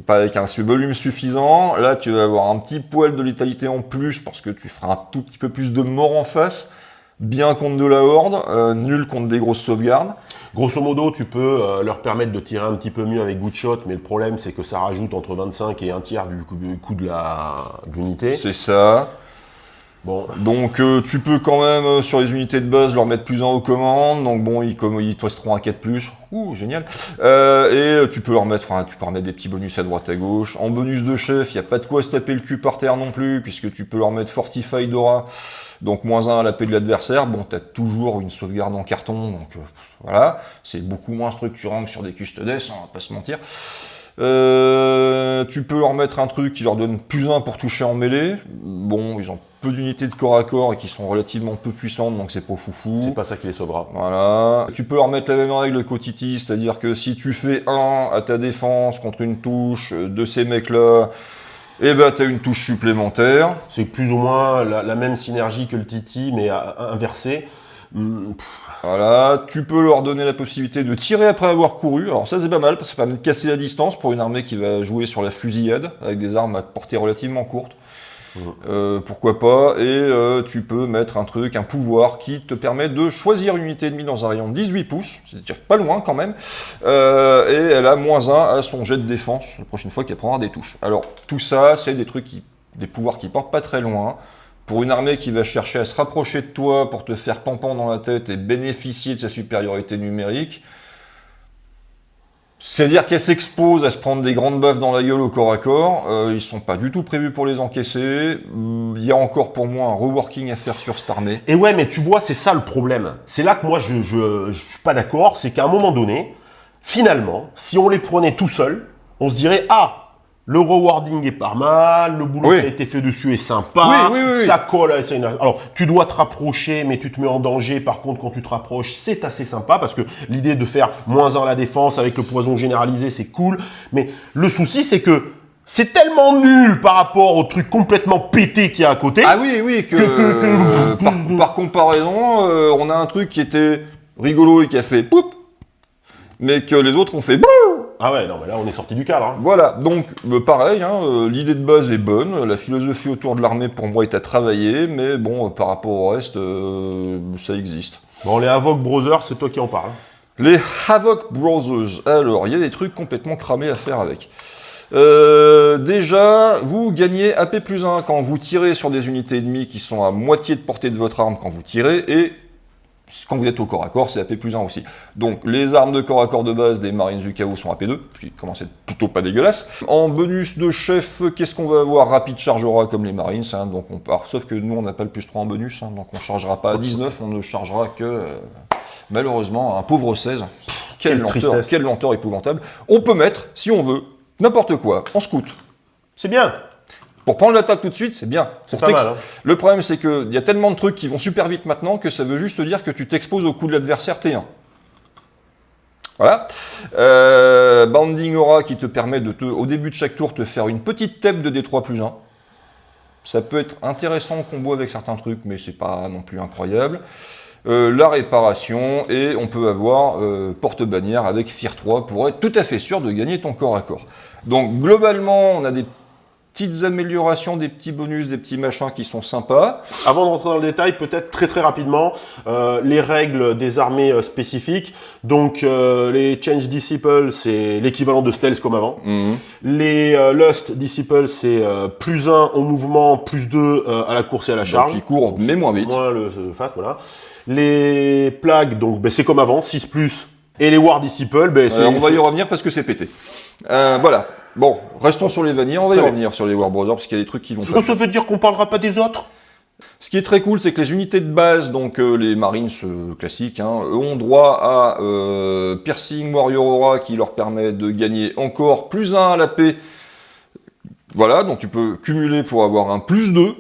Pas avec un volume suffisant. Là, tu vas avoir un petit poil de létalité en plus parce que tu feras un tout petit peu plus de morts en face. Bien contre de la horde, nul contre des grosses sauvegardes. Grosso modo, tu peux leur permettre de tirer un petit peu mieux avec good shot, mais le problème, c'est que ça rajoute entre 25 et un tiers du coût de l'unité. C'est ça. Bon. Donc tu peux quand même sur les unités de base leur mettre +1 aux commandes, donc bon ils te resteront un 4+, génial. Et tu peux leur mettre des petits bonus à droite à gauche. En bonus de chef, il n'y a pas de quoi se taper le cul par terre non plus, puisque tu peux leur mettre Fortified Aura, donc -1 à l'AP de l'adversaire. Bon, t'as toujours une sauvegarde en carton, donc voilà, c'est beaucoup moins structurant que sur des custodes, on va pas se mentir. Tu peux leur mettre un truc qui leur donne +1 pour toucher en mêlée. Bon, ils ont peu d'unités de corps à corps et qui sont relativement peu puissantes, donc c'est pas foufou. C'est pas ça qui les sauvera. Voilà. Tu peux leur mettre la même règle qu'au Titi, c'est-à-dire que si tu fais 1 à ta défense contre une touche de ces mecs-là, eh ben t'as une touche supplémentaire. C'est plus ou moins la même synergie que le Titi, mais inversée. Voilà, tu peux leur donner la possibilité de tirer après avoir couru. Alors ça c'est pas mal, parce que ça permet de casser la distance pour une armée qui va jouer sur la fusillade, avec des armes à portée relativement courte. Pourquoi pas, et tu peux mettre un pouvoir qui te permet de choisir une unité ennemie dans un rayon de 18 pouces, c'est-à-dire pas loin quand même, et elle a -1 à son jet de défense la prochaine fois qu'elle prendra des touches. Alors tout ça, c'est des pouvoirs qui portent pas très loin. Pour une armée qui va chercher à se rapprocher de toi pour te faire pampan dans la tête et bénéficier de sa supériorité numérique, c'est-à-dire qu'elle s'expose à se prendre des grandes baffes dans la gueule au corps à corps, ils sont pas du tout prévus pour les encaisser, il y a encore pour moi un reworking à faire sur cette armée. Et ouais, mais tu vois, c'est ça le problème. C'est là que moi, je suis pas d'accord, c'est qu'à un moment donné, finalement, si on les prenait tout seuls, on se dirait, ah, le rewarding est pas mal, le boulot Oui. qui a été fait dessus est sympa, Oui. ça colle. Alors, tu dois te rapprocher, mais tu te mets en danger. Par contre, quand tu te rapproches, c'est assez sympa parce que l'idée de faire -1 à la défense avec le poison généralisé, c'est cool. Mais le souci, c'est que c'est tellement nul par rapport au truc complètement pété qu'il y a à côté. Ah oui, par comparaison, on a un truc qui était rigolo et qui a fait poup, mais que les autres ont fait bouh. Ah ouais, non, mais là, on est sorti du cadre. Hein. Voilà, donc pareil, l'idée de base est bonne, la philosophie autour de l'armée pour moi est à travailler, mais bon, par rapport au reste, ça existe. Bon, les Havoc Brothers, c'est toi qui en parles. Les Havoc Brothers, alors, il y a des trucs complètement cramés à faire avec. Déjà, vous gagnez AP+1 quand vous tirez sur des unités ennemies qui sont à moitié de portée de votre arme quand vous tirez, et quand vous êtes au corps à corps, c'est AP+1 aussi. Donc les armes de corps à corps de base des Marines du Chaos sont AP2, ce qui commence à être plutôt pas dégueulasse. En bonus de chef, qu'est-ce qu'on va avoir? Rapide chargera comme les Marines, donc on part. Sauf que nous on n'a pas le +3 en bonus, donc on chargera pas à 19, on ne chargera que, malheureusement, un pauvre 16. Quelle lenteur épouvantable. On peut mettre, si on veut, n'importe quoi en scout. C'est bien. Pour prendre l'attaque tout de suite, c'est bien. C'est pas mal. Hein. Le problème, c'est qu'il y a tellement de trucs qui vont super vite maintenant que ça veut juste dire que tu t'exposes au coup de l'adversaire T1. Voilà. Bounding Aura qui te permet de, au début de chaque tour, te faire une petite tep de D3+1. Ça peut être intéressant en combo avec certains trucs, mais c'est pas non plus incroyable. La réparation, et on peut avoir porte-bannière avec Fear 3 pour être tout à fait sûr de gagner ton corps à corps. Donc globalement, on a des petites améliorations, des petits bonus, des petits machins qui sont sympas. Avant de rentrer dans le détail, peut-être très rapidement, les règles des armées spécifiques. Donc les Change Disciples, c'est l'équivalent de Stealth comme avant. Les Lust Disciples, c'est +1 au mouvement, +2 à la course et à la charge. Donc, qui court, mais moins vite. Moins le fast, voilà. Les Plagues, donc c'est comme avant, 6+. Et les War Disciples, on va y revenir parce que c'est pété. Voilà. Bon, restons sur les vanilles, on va y revenir sur les War Brothers parce qu'il y a des trucs qui vont pas. Ça veut dire qu'on parlera pas des autres? Ce qui est très cool, c'est que les unités de base, donc les Marines classiques, ont droit à Piercing Warrior Aura qui leur permet de gagner encore +1 à la paix. Voilà, donc tu peux cumuler pour avoir un +2.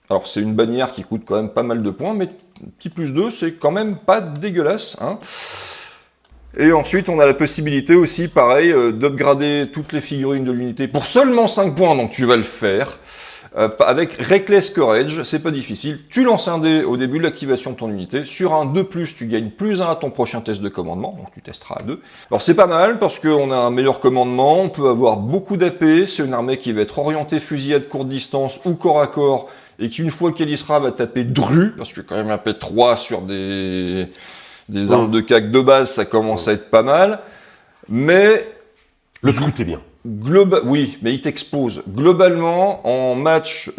Alors c'est une bannière qui coûte quand même pas mal de points, mais petit +2, c'est quand même pas dégueulasse. Et ensuite, on a la possibilité aussi, pareil, d'upgrader toutes les figurines de l'unité pour seulement 5 points, donc tu vas le faire. Avec Reckless Courage, c'est pas difficile. Tu lances un dé au début de l'activation de ton unité. Sur un 2+, tu gagnes +1 à ton prochain test de commandement, donc tu testeras à 2. Alors c'est pas mal parce qu'on a un meilleur commandement, on peut avoir beaucoup d'AP, c'est une armée qui va être orientée fusillade courte distance ou corps à corps, et qui une fois qu'elle y sera va taper dru, parce que quand même un P3 sur des armes de CAC de base, ça commence à être pas mal, mais le scout est bien. Oui, mais il t'expose. Globalement, en match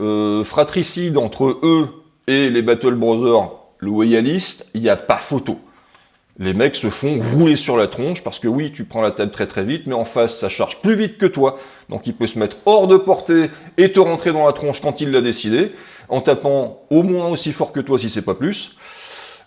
fratricide entre eux et les Battle Brothers loyalistes, il n'y a pas photo. Les mecs se font rouler sur la tronche parce que oui, tu prends la table très vite, mais en face, ça charge plus vite que toi. Donc il peut se mettre hors de portée et te rentrer dans la tronche quand il l'a décidé, en tapant au moins aussi fort que toi si c'est pas plus.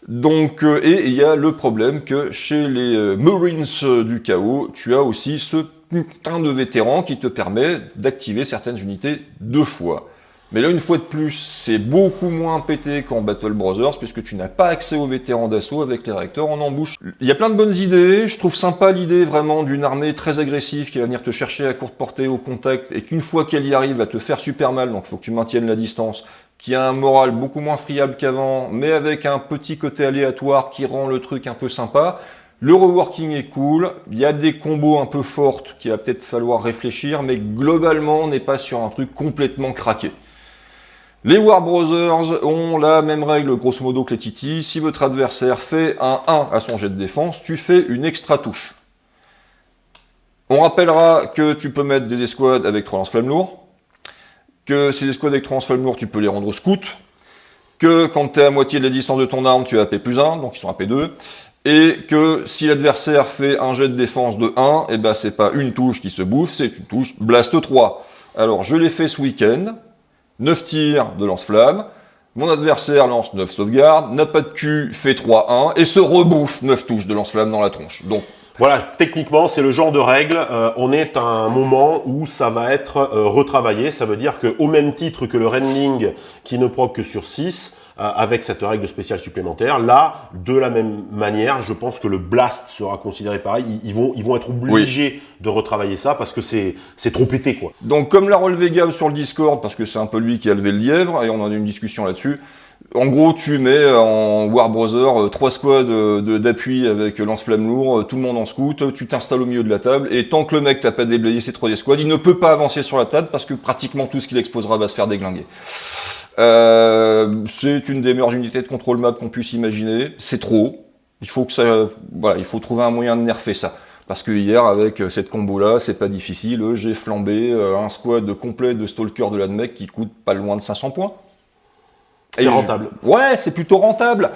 Donc, et il y a le problème que chez les Marines du chaos, tu as aussi ce putain de vétéran qui te permet d'activer certaines unités 2 fois. Mais là, une fois de plus, c'est beaucoup moins pété qu'en Battle Brothers, puisque tu n'as pas accès aux vétérans d'assaut avec les réacteurs en embouche. Il y a plein de bonnes idées, je trouve sympa l'idée vraiment d'une armée très agressive qui va venir te chercher à courte portée au contact, et qu'une fois qu'elle y arrive, va te faire super mal, donc il faut que tu maintiennes la distance, qui a un moral beaucoup moins friable qu'avant, mais avec un petit côté aléatoire qui rend le truc un peu sympa. Le reworking est cool, il y a des combos un peu fortes qu'il va peut-être falloir réfléchir, mais globalement, on n'est pas sur un truc complètement craqué. Les War Brothers ont la même règle grosso modo que les Titi. Si votre adversaire fait un 1 à son jet de défense, tu fais une extra touche. On rappellera que tu peux mettre des escouades avec 3 lance-flammes lourds, que ces escouades avec 3 lance-flammes lourds, tu peux les rendre scouts, que quand tu es à moitié de la distance de ton arme, tu as AP+1, donc ils sont AP2, et que si l'adversaire fait un jet de défense de 1, et ben c'est pas une touche qui se bouffe, c'est une touche Blast 3. Alors je l'ai fait ce week-end, 9 tirs de lance-flamme, mon adversaire lance 9 sauvegardes, n'a pas de cul, fait 3-1, et se rebouffe 9 touches de lance-flamme dans la tronche. Donc, voilà, techniquement, c'est le genre de règle, on est à un moment où ça va être retravaillé, ça veut dire qu'au même titre que le Rendling qui ne proc que sur 6, avec cette règle spéciale supplémentaire, là, de la même manière, je pense que le Blast sera considéré pareil, ils vont être obligés de retravailler ça parce que c'est trop pété, quoi. Donc comme l'a relevé Gab sur le Discord, parce que c'est un peu lui qui a levé le lièvre, et on en a eu une discussion là-dessus, en gros tu mets en War Brother 3 squads d'appui avec lance-flamme lourd, tout le monde en scout, tu t'installes au milieu de la table, et tant que le mec t'a pas déblayé ses 3 squads, il ne peut pas avancer sur la table parce que pratiquement tout ce qu'il exposera va se faire déglinguer. C'est une des meilleures unités de contrôle map qu'on puisse imaginer, c'est trop, il faut trouver un moyen de nerfer ça. Parce que hier, avec cette combo-là, c'est pas difficile, j'ai flambé un squad complet de Stalker de l'Admec qui coûte pas loin de 500 points. C'est rentable. Ouais, c'est plutôt rentable.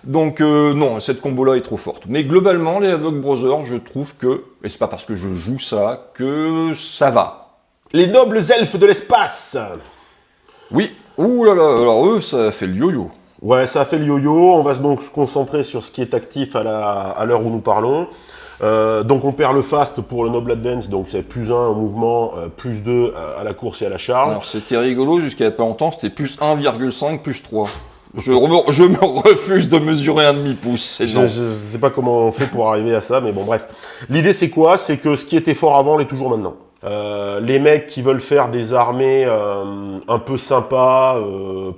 Donc non, cette combo-là est trop forte. Mais globalement, les Havoc Brothers, je trouve que, et c'est pas parce que je joue ça, que ça va. Les nobles elfes de l'espace. Oui, ouh là là, alors eux, ça fait le yo-yo. Ouais, ça a fait le yo-yo, on va donc se concentrer sur ce qui est actif à l'heure où nous parlons. Donc on perd le fast pour le Noble Advance, donc c'est +1 au mouvement, +2 à la course et à la charge. Alors c'était rigolo, jusqu'à il y a pas longtemps, c'était +1,5, +3. Je me refuse de mesurer un demi-pouce. Je sais pas comment on fait pour arriver à ça, mais bon bref. L'idée c'est quoi? C'est que ce qui était fort avant l'est toujours maintenant. Les mecs qui veulent faire des armées un peu sympas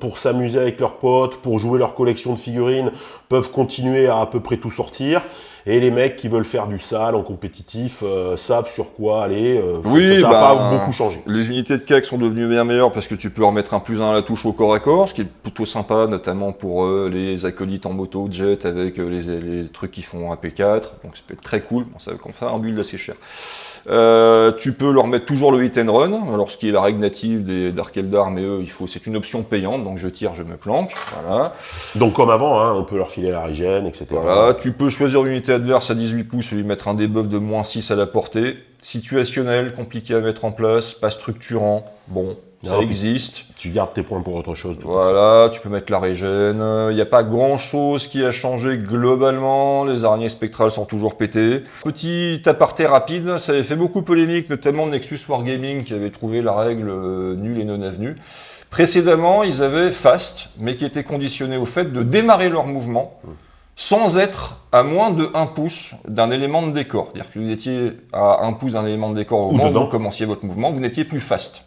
pour s'amuser avec leurs potes, pour jouer leur collection de figurines, peuvent continuer à peu près tout sortir. Et les mecs qui veulent faire du sale en compétitif savent sur quoi aller. Ça n'a pas beaucoup changé. Les unités de CAC sont devenues bien meilleures parce que tu peux remettre un +1 à la touche au corps à corps, ce qui est plutôt sympa, notamment pour les acolytes en moto, jet, avec les trucs qui font AP4. Donc ça peut être très cool. Bon, ça va faire un build assez cher. Tu peux leur mettre toujours le hit and run, alors ce qui est la règle native des Dark Eldar, mais eux, c'est une option payante, donc je tire, je me planque, voilà. Donc comme avant, hein, on peut leur filer la régène, etc. Voilà, tu peux choisir une unité adverse à 18 pouces et lui mettre un debuff de -6 à la portée. Situationnel, compliqué à mettre en place, pas structurant, bon, ça existe. Tu gardes tes points pour autre chose. Voilà, tu peux mettre la régène. Il n'y a pas grand-chose qui a changé globalement. Les araignées spectrales sont toujours pétées. Petit aparté rapide, ça avait fait beaucoup polémique, notamment Nexus Wargaming qui avait trouvé la règle nulle et non avenue. Précédemment, ils avaient Fast, mais qui était conditionné au fait de démarrer leur mouvement sans être à moins de 1 pouce d'un élément de décor. C'est-à-dire que vous étiez à 1 pouce d'un élément de décor au moment où vous commenciez votre mouvement, vous n'étiez plus Fast.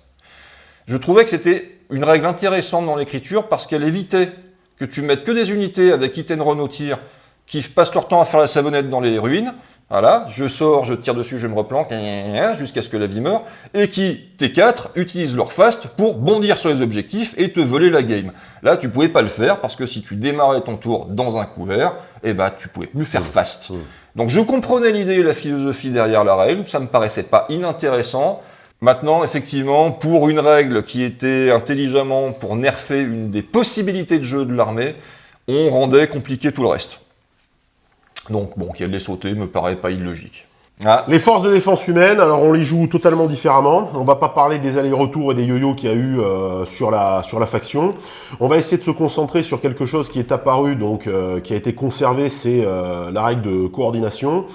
Je trouvais que c'était une règle intéressante dans l'écriture parce qu'elle évitait que tu mettes que des unités avec hit and run au tir qui passent leur temps à faire la savonnette dans les ruines. Voilà, je sors, je tire dessus, je me replanque, jusqu'à ce que la vie meure, et qui, T4, utilisent leur fast pour bondir sur les objectifs et te voler la game. Là, tu pouvais pas le faire parce que si tu démarrais ton tour dans un couvert, eh ben, tu pouvais plus faire fast. Donc je comprenais l'idée et la philosophie derrière la règle, ça me paraissait pas inintéressant. Maintenant, effectivement, pour une règle qui était intelligemment pour nerfer une des possibilités de jeu de l'armée, on rendait compliqué tout le reste. Donc, bon, qu'elle les sauter me paraît pas illogique. Ah. Les forces de défense humaine, alors on les joue totalement différemment. On va pas parler des allers-retours et des yo-yo qu'il y a eu sur la faction. On va essayer de se concentrer sur quelque chose qui est apparu, donc qui a été conservé, c'est la règle de coordination.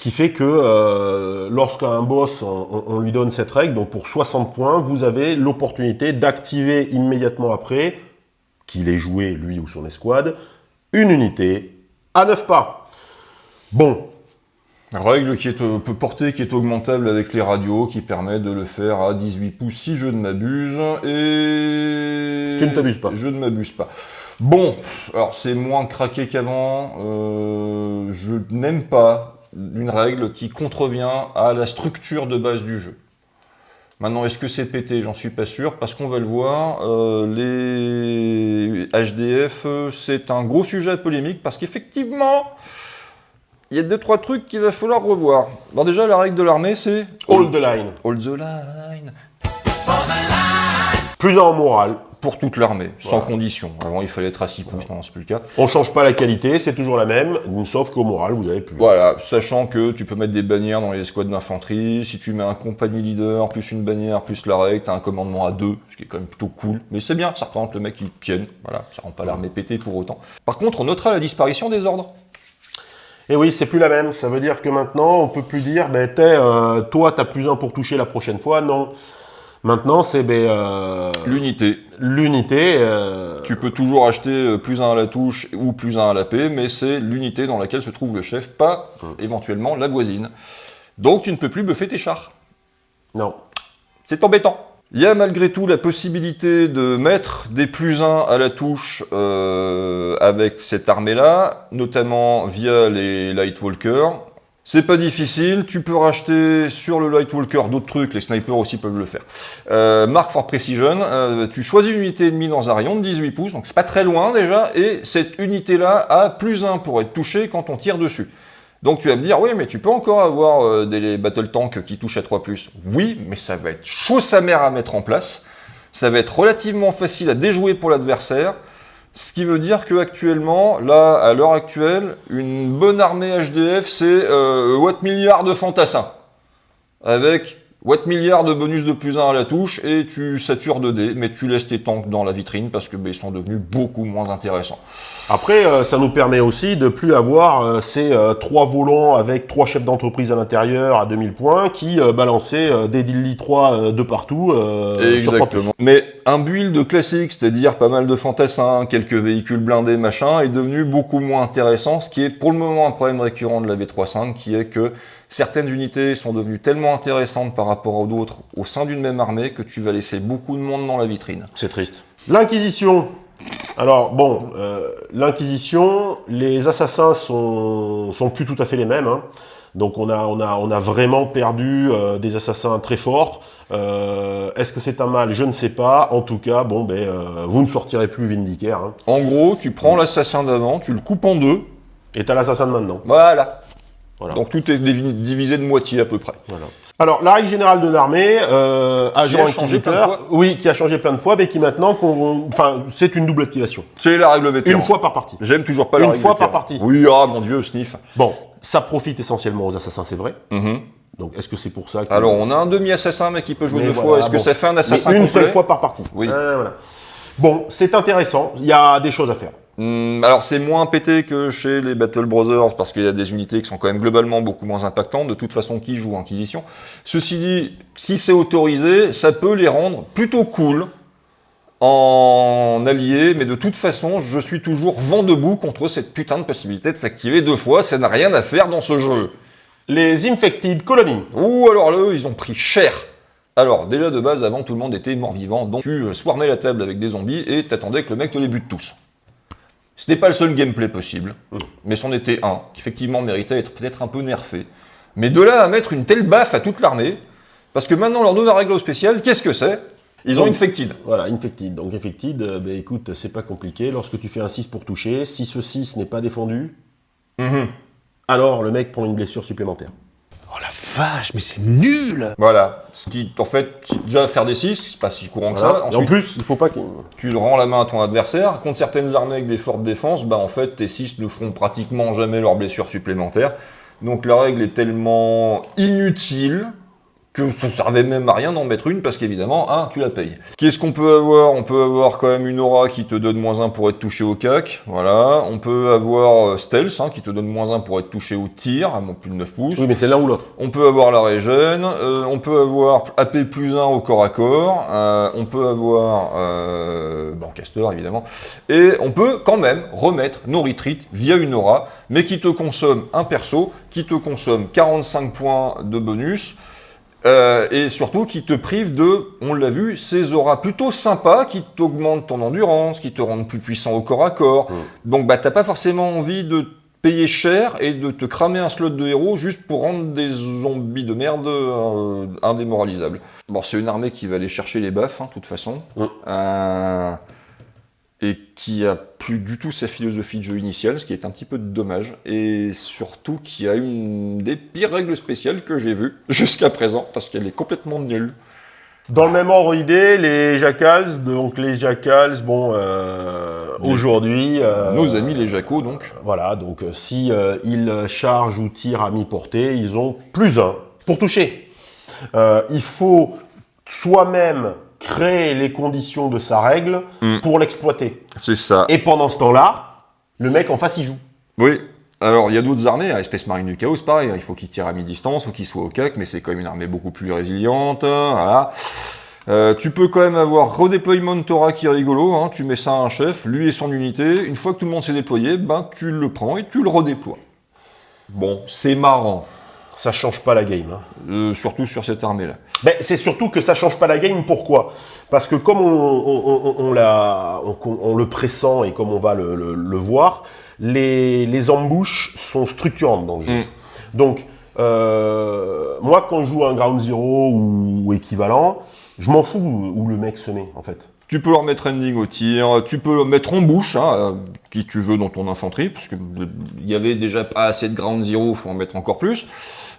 qui fait que lorsqu'un boss, on lui donne cette règle, donc pour 60 points, vous avez l'opportunité d'activer immédiatement après, qu'il ait joué, lui ou son escouade, une unité à 9 pas. Bon. Règle qui peut porter, qui est augmentable avec les radios, qui permet de le faire à 18 pouces si je ne m'abuse, et... Tu ne t'abuses pas. Je ne m'abuse pas. Bon, alors c'est moins craqué qu'avant, je n'aime pas une règle qui contrevient à la structure de base du jeu. Maintenant, est-ce que c'est pété? J'en suis pas sûr, parce qu'on va le voir, les HDF, c'est un gros sujet polémique, parce qu'effectivement, il y a 2-3 trucs qu'il va falloir revoir. Bon, déjà, la règle de l'armée, c'est... Hold the line. Hold the line. Plus en morale. Pour toute l'armée, sans Voilà. condition. Avant, il fallait être à 6 pouces, maintenant, c'est plus le cas. On change pas la qualité, c'est toujours la même, sauf qu'au moral, vous avez plus. Voilà, sachant que tu peux mettre des bannières dans les escouades d'infanterie, si tu mets un compagnie leader, plus une bannière, plus la règle, t'as un commandement à 2, ce qui est quand même plutôt cool. Mais c'est bien, ça représente le mec qui tienne, voilà, ça rend pas l'armée pétée pour autant. Par contre, on notera la disparition des ordres. Et oui, c'est plus la même. Ça veut dire que maintenant, on peut plus dire, toi, t'as plus 1 pour toucher la prochaine fois. Non. Maintenant, c'est L'unité. l'unité. Tu peux toujours acheter plus 1 à la touche ou plus 1 à la paix, mais c'est l'unité dans laquelle se trouve le chef, pas éventuellement la voisine. Donc tu ne peux plus buffer tes chars. Non. C'est embêtant. Il y a malgré tout la possibilité de mettre des plus 1 à la touche avec cette armée-là, notamment via les Lightwalkers. C'est pas difficile, tu peux racheter sur le Lightwalker d'autres trucs, les snipers aussi peuvent le faire. Mark for Precision, tu choisis une unité ennemie dans un rayon de 18 pouces, donc c'est pas très loin déjà, et cette unité-là a plus 1 pour être touchée quand on tire dessus. Donc tu vas me dire, oui, mais tu peux encore avoir des battle tanks qui touchent à 3+. Oui, mais ça va être chaud sa mère à mettre en place, ça va être relativement facile à déjouer pour l'adversaire, ce qui veut dire qu'actuellement, là, à l'heure actuelle, une bonne armée HDF, c'est Watt milliard de fantassins, avec Watt milliard de bonus de plus 1 à la touche, et tu satures 2D, mais tu laisses tes tanks dans la vitrine, parce que ils sont devenus beaucoup moins intéressants. Après, ça nous permet aussi de plus avoir ces 3 volants avec 3 chefs d'entreprise à l'intérieur à 2000 points qui balançaient des Dilly 3 de partout. Sur 3+. Exactement. Mais un build classique, c'est-à-dire pas mal de fantassins, quelques véhicules blindés, machin, est devenu beaucoup moins intéressant, ce qui est pour le moment un problème récurrent de la V3.5, qui est que certaines unités sont devenues tellement intéressantes par rapport aux autres au sein d'une même armée que tu vas laisser beaucoup de monde dans la vitrine. C'est triste. L'Inquisition. Alors, bon, l'Inquisition, les assassins sont plus tout à fait les mêmes. Hein. Donc, on a vraiment perdu des assassins très forts. Est-ce que c'est un mal? Je ne sais pas. En tout cas, vous ne sortirez plus Vindicaire. Hein. En gros, tu prends l'assassin d'avant, tu le coupes en 2. Et t'as l'assassin de maintenant. Voilà. Voilà. Donc tout est divisé de moitié à peu près. Voilà. Alors, la règle générale de l'armée, agent a changé plein de fois. oui, qui a changé plein de fois, mais qui maintenant, c'est une double activation. C'est la règle vétéran. Une fois par partie. J'aime toujours pas la Une règle fois par vétéran. partie. Oui, ah mon dieu, sniff. Bon, ça profite essentiellement aux assassins, c'est vrai. Donc, est-ce que c'est pour ça que... Alors, on a un demi-assassin, mais qui peut jouer Mais 2 voilà, fois. Est-ce que bon. ça fait un assassin Mais une complet seule fois par partie. Oui. Voilà. Bon, c'est intéressant. Il y a des choses à faire. Alors, c'est moins pété que chez les Battle Brothers, parce qu'il y a des unités qui sont quand même globalement beaucoup moins impactantes. De toute façon, qui joue Inquisition. Ceci dit, si c'est autorisé, ça peut les rendre plutôt cool en alliés, mais de toute façon, je suis toujours vent debout contre cette putain de possibilité de s'activer 2 fois. Ça n'a rien à faire dans ce jeu. Les Infected Colonies. Ouh, alors là, ils ont pris cher. Alors, déjà de base, avant, tout le monde était mort-vivant, donc tu swarmais la table avec des zombies et t'attendais que le mec te les bute tous. C'était pas le seul gameplay possible, mais c'en était un, qui effectivement méritait d'être peut-être un peu nerfé. Mais de là à mettre une telle baffe à toute l'armée, parce que maintenant, leur nouvelle règle spéciale, qu'est-ce que c'est? Ils ont Infected. Voilà, Infected. Donc Infected, écoute, c'est pas compliqué. Lorsque tu fais un 6 pour toucher, si ce 6 n'est pas défendu, alors le mec prend une blessure supplémentaire. Oh la vache, mais c'est nul! Voilà. Ce qui, en fait, déjà faire des 6, c'est pas si courant que ça. Voilà. Et en Ensuite, plus, il faut pas qu'il... tu rends la main à ton adversaire. Contre certaines armées avec des fortes défenses, en fait, tes 6 ne feront pratiquement jamais leurs blessures supplémentaires. Donc la règle est tellement inutile que ça servait même à rien d'en mettre une parce qu'évidemment, tu la payes. Qu'est-ce qu'on peut avoir? On peut avoir quand même une aura qui te donne -1 pour être touché au cac, voilà. On peut avoir stealth qui te donne -1 pour être touché au tir, à plus de 9 pouces. Oui, mais c'est l'un ou l'autre. On peut avoir la régène, on peut avoir AP +1 au corps à corps, on peut avoir caster évidemment, et on peut quand même remettre nos retreats via une aura, mais qui te consomme un perso, qui te consomme 45 points de bonus, et surtout qui te prive de, on l'a vu, ces auras plutôt sympas qui t'augmentent ton endurance, qui te rendent plus puissant au corps à corps. Donc t'as pas forcément envie de payer cher et de te cramer un slot de héros juste pour rendre des zombies de merde indémoralisables. Bon, c'est une armée qui va aller chercher les buffs, de toute façon. Et qui a plus du tout sa philosophie de jeu initiale, ce qui est un petit peu dommage, et surtout qui a une des pires règles spéciales que j'ai vues jusqu'à présent, parce qu'elle est complètement nulle. Dans le même ordre d'idée, les Jackals, aujourd'hui... Nos amis les Jackaux, donc. Voilà, donc si ils chargent ou tirent à mi-portée, ils ont +1 pour toucher. Il faut soi-même créer les conditions de sa règle pour l'exploiter. C'est ça. Et pendant ce temps-là, le mec en face, il joue. Oui. Alors, il y a d'autres armées, Espèce Marine du Chaos, pareil, il faut qu'il tire à mi-distance ou qu'il soit au cac, mais c'est quand même une armée beaucoup plus résiliente, voilà. Tu peux quand même avoir redéploiement Tora qui est rigolo, tu mets ça à un chef, lui et son unité, une fois que tout le monde s'est déployé, tu le prends et tu le redéploies. Bon, c'est marrant. Ça change pas la game. Surtout sur cette armée-là. Ben, c'est surtout que ça change pas la game, pourquoi? Parce que comme on le pressent et comme on va le voir, les embouches sont structurantes dans le jeu. Donc, moi, quand je joue un Ground Zero ou équivalent, je m'en fous où le mec se met, en fait. Tu peux leur mettre ending au tir, tu peux leur mettre en bouche, qui tu veux dans ton infanterie, parce qu'il y avait déjà pas assez de Ground Zero, il faut en mettre encore plus.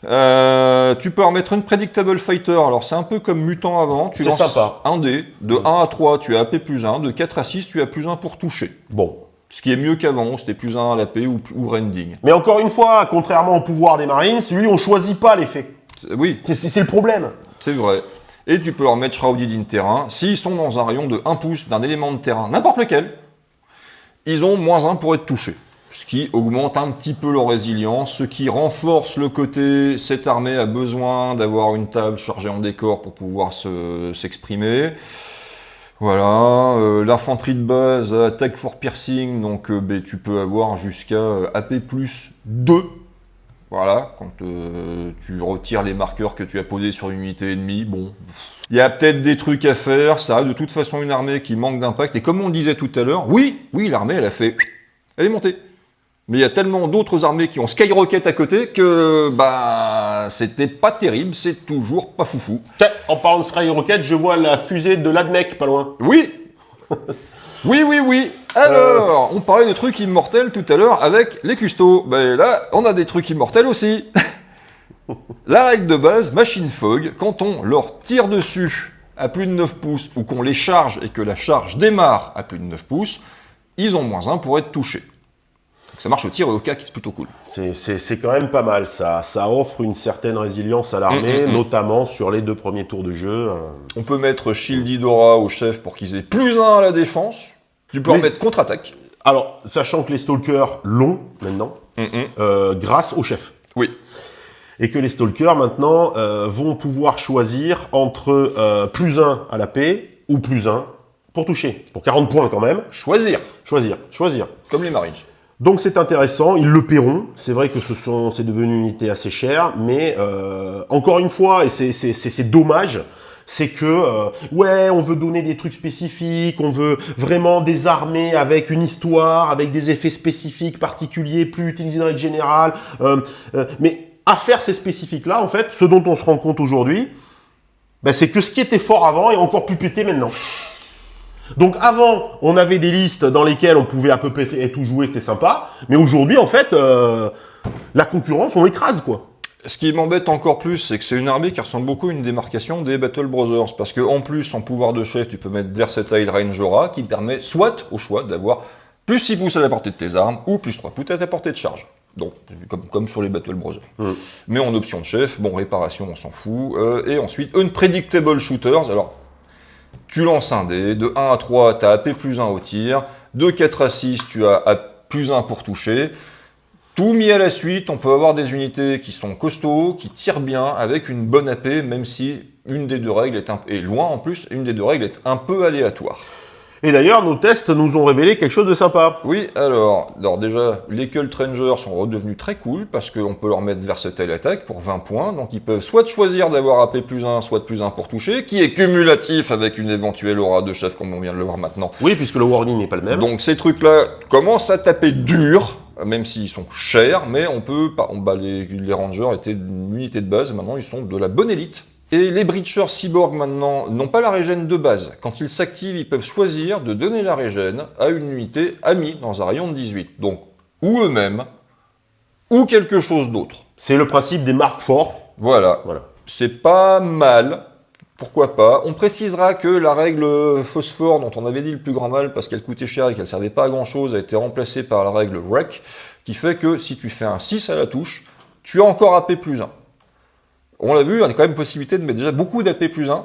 Tu peux leur mettre une Predictable Fighter, alors c'est un peu comme Mutant avant, tu lances sympa. un dé, de 1 à 3 tu as AP +1, de 4 à 6 tu as +1 pour toucher. Bon. Ce qui est mieux qu'avant, c'était +1 à l'AP ou rending. Mais encore une fois, contrairement au pouvoir des Marines, lui on choisit pas l'effet. Oui. C'est le problème. C'est vrai. Et tu peux leur mettre Shrouded in terrain, s'ils sont dans un rayon de 1 pouce d'un élément de terrain, n'importe lequel, ils ont -1 pour être touchés. Ce qui augmente un petit peu leur résilience, ce qui renforce le côté cette armée a besoin d'avoir une table chargée en décor pour pouvoir s'exprimer. Voilà, l'infanterie de base, attack for piercing, donc tu peux avoir jusqu'à AP +2. Voilà, quand tu retires les marqueurs que tu as posés sur une unité ennemie, bon. Il y a peut-être des trucs à faire, ça a de toute façon une armée qui manque d'impact, et comme on le disait tout à l'heure, oui, l'armée elle a fait, elle est montée. Mais il y a tellement d'autres armées qui ont Skyrocket à côté que, c'était pas terrible, c'est toujours pas foufou. Tiens, en parlant de Skyrocket, je vois la fusée de l'Admec pas loin. Oui. Oui. Alors, on parlait de trucs immortels tout à l'heure avec les custos. Ben là, on a des trucs immortels aussi. La règle de base, Machine Fog, quand on leur tire dessus à plus de 9 pouces ou qu'on les charge et que la charge démarre à plus de 9 pouces, ils ont -1 pour être touchés. Donc ça marche au tir et au cac, c'est plutôt cool. C'est quand même pas mal, ça offre une certaine résilience à l'armée, notamment sur les 2 premiers tours de jeu. On peut mettre Shield Dora au chef pour qu'ils aient +1 à la défense. Tu peux en mettre contre-attaque. Alors, sachant que les Stalkers l'ont maintenant, grâce au chef. Oui. Et que les Stalkers maintenant vont pouvoir choisir entre +1 à la paix ou +1 pour toucher. Pour 40 points quand même. Choisir. Comme les Marines. Donc c'est intéressant, ils le paieront. C'est vrai que c'est devenu une unité assez chère, mais encore une fois, et c'est dommage, c'est que, on veut donner des trucs spécifiques, on veut vraiment des armées avec une histoire, avec des effets spécifiques particuliers, plus utilisés dans les règles générales. Mais à faire ces spécifiques-là, en fait, ce dont on se rend compte aujourd'hui, c'est que ce qui était fort avant est encore plus pété maintenant. Donc avant, on avait des listes dans lesquelles on pouvait à peu près tout jouer, c'était sympa. Mais aujourd'hui, en fait, la concurrence, on l'écrase, quoi. Ce qui m'embête encore plus, c'est que c'est une armée qui ressemble beaucoup à une démarcation des Battle Brothers. Parce qu'en plus, en pouvoir de chef, tu peux mettre Versatile Range Aura, qui permet soit, au choix, d'avoir +6 pouces à la portée de tes armes, ou +3 pouces à ta portée de charge. Donc, comme sur les Battle Brothers. Mais en option de chef, bon, réparation, on s'en fout. Et ensuite, Unpredictable Shooters. Alors, tu lances un dé, de 1 à 3, tu as AP plus 1 au tir. De 4 à 6, tu as AP plus 1 pour toucher. Tout mis à la suite, on peut avoir des unités qui sont costauds, qui tirent bien, avec une bonne AP, même si une des deux règles est loin en plus, une des deux règles est un peu aléatoire. Et d'ailleurs, nos tests nous ont révélé quelque chose de sympa. Oui, alors déjà, les Cult Rangers sont redevenus très cool, parce qu'on peut leur mettre Versatile Attack pour 20 points, donc ils peuvent soit choisir d'avoir AP plus 1, soit de plus 1 pour toucher, qui est cumulatif avec une éventuelle aura de chef, comme on vient de le voir maintenant. Oui, puisque le wording n'est pas le même. Donc ces trucs-là commencent à taper dur, même s'ils sont chers, mais on peut pas. Les Rangers étaient une unité de base, maintenant ils sont de la bonne élite. Et les Breachers Cyborg maintenant n'ont pas la régène de base. Quand ils s'activent, ils peuvent choisir de donner la régène à une unité amie dans un rayon de 18. Donc, ou eux-mêmes, ou quelque chose d'autre. C'est le principe des marques forts. Voilà. C'est pas mal. Pourquoi pas. On précisera que la règle phosphore, dont on avait dit le plus grand mal parce qu'elle coûtait cher et qu'elle servait pas à grand chose, a été remplacée par la règle Wreck, qui fait que si tu fais un 6 à la touche, tu as encore AP plus 1. On l'a vu, il y a quand même possibilité de mettre déjà beaucoup d'AP plus 1.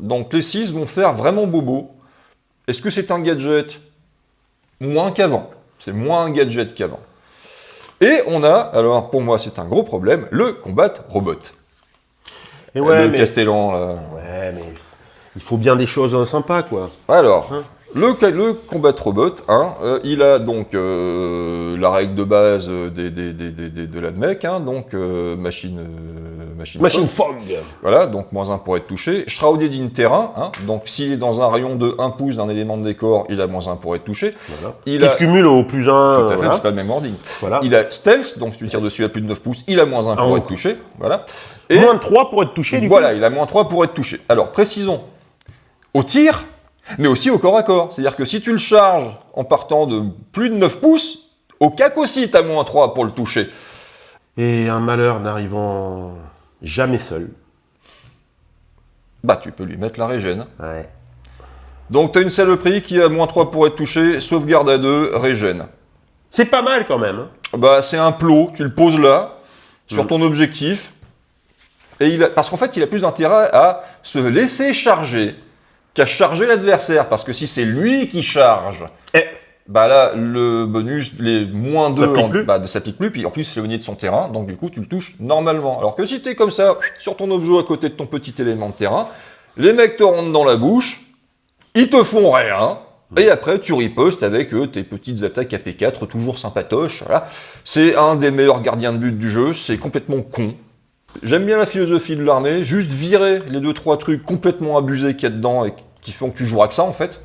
Donc les 6 vont faire vraiment bobo. Est-ce que c'est un gadget? Moins qu'avant. C'est moins un gadget qu'avant. Et on a, alors pour moi c'est un gros problème, le combat robot. Et ouais, mais... Castellan, là. Ouais, mais il faut bien des choses sympas, quoi. Alors, le combat robot, il a donc la règle de base de la mec, donc machine Fog. Voilà, donc moins 1 pour être touché. Shrouded in terrain, donc s'il est dans un rayon de 1 pouce d'un élément de décor, il a moins 1 pour être touché. Voilà. Il se cumule au plus 1. Tout à fait, c'est pas le même ording. Voilà. Il a stealth, donc si tu tires dessus à plus de 9 pouces, il a moins 1 pour être touché. Voilà. Et moins de 3 pour être touché, du coup. Voilà, il a moins 3 pour être touché. Alors, précisons, au tir, mais aussi au corps à corps. C'est-à-dire que si tu le charges en partant de plus de 9 pouces, au cac aussi, tu as moins 3 pour le toucher. Et un malheur n'arrivant jamais seul. Bah, tu peux lui mettre la régène. Ouais. Donc, tu as une saloperie qui a moins 3 pour être touché, sauvegarde à 2, régène. C'est pas mal quand même. Bah, c'est un plot, tu le poses là, sur ton objectif. Et parce qu'en fait, il a plus d'intérêt à se laisser charger qu'à charger l'adversaire. Parce que si c'est lui qui charge, bah là, le bonus, les moins 2, ça pique plus. Puis en plus, c'est éloigné de son terrain. Donc du coup, tu le touches normalement. Alors que si tu es comme ça, sur ton objet à côté de ton petit élément de terrain, les mecs te rentrent dans la bouche, ils te font rien. Et après, tu ripostes avec tes petites attaques AP4, toujours sympatoches. Voilà. C'est un des meilleurs gardiens de but du jeu. C'est complètement con. J'aime bien la philosophie de l'armée, juste virer les 2-3 trucs complètement abusés qu'il y a dedans et qui font que tu joueras que ça en fait.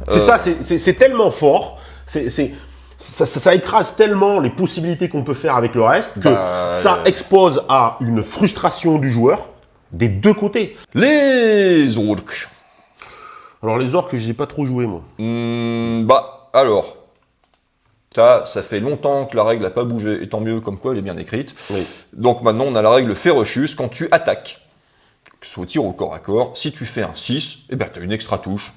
C'est ça, c'est tellement fort, ça écrase tellement les possibilités qu'on peut faire avec le reste que ça expose à une frustration du joueur des deux côtés. Les orques. Alors les orques, je les ai pas trop joués moi. Alors... Ça fait longtemps que la règle n'a pas bougé, et tant mieux, comme quoi elle est bien écrite. Oui. Donc maintenant, on a la règle Ferocious, quand tu attaques, que ce soit au tir au corps à corps, si tu fais un 6, tu as une extra touche.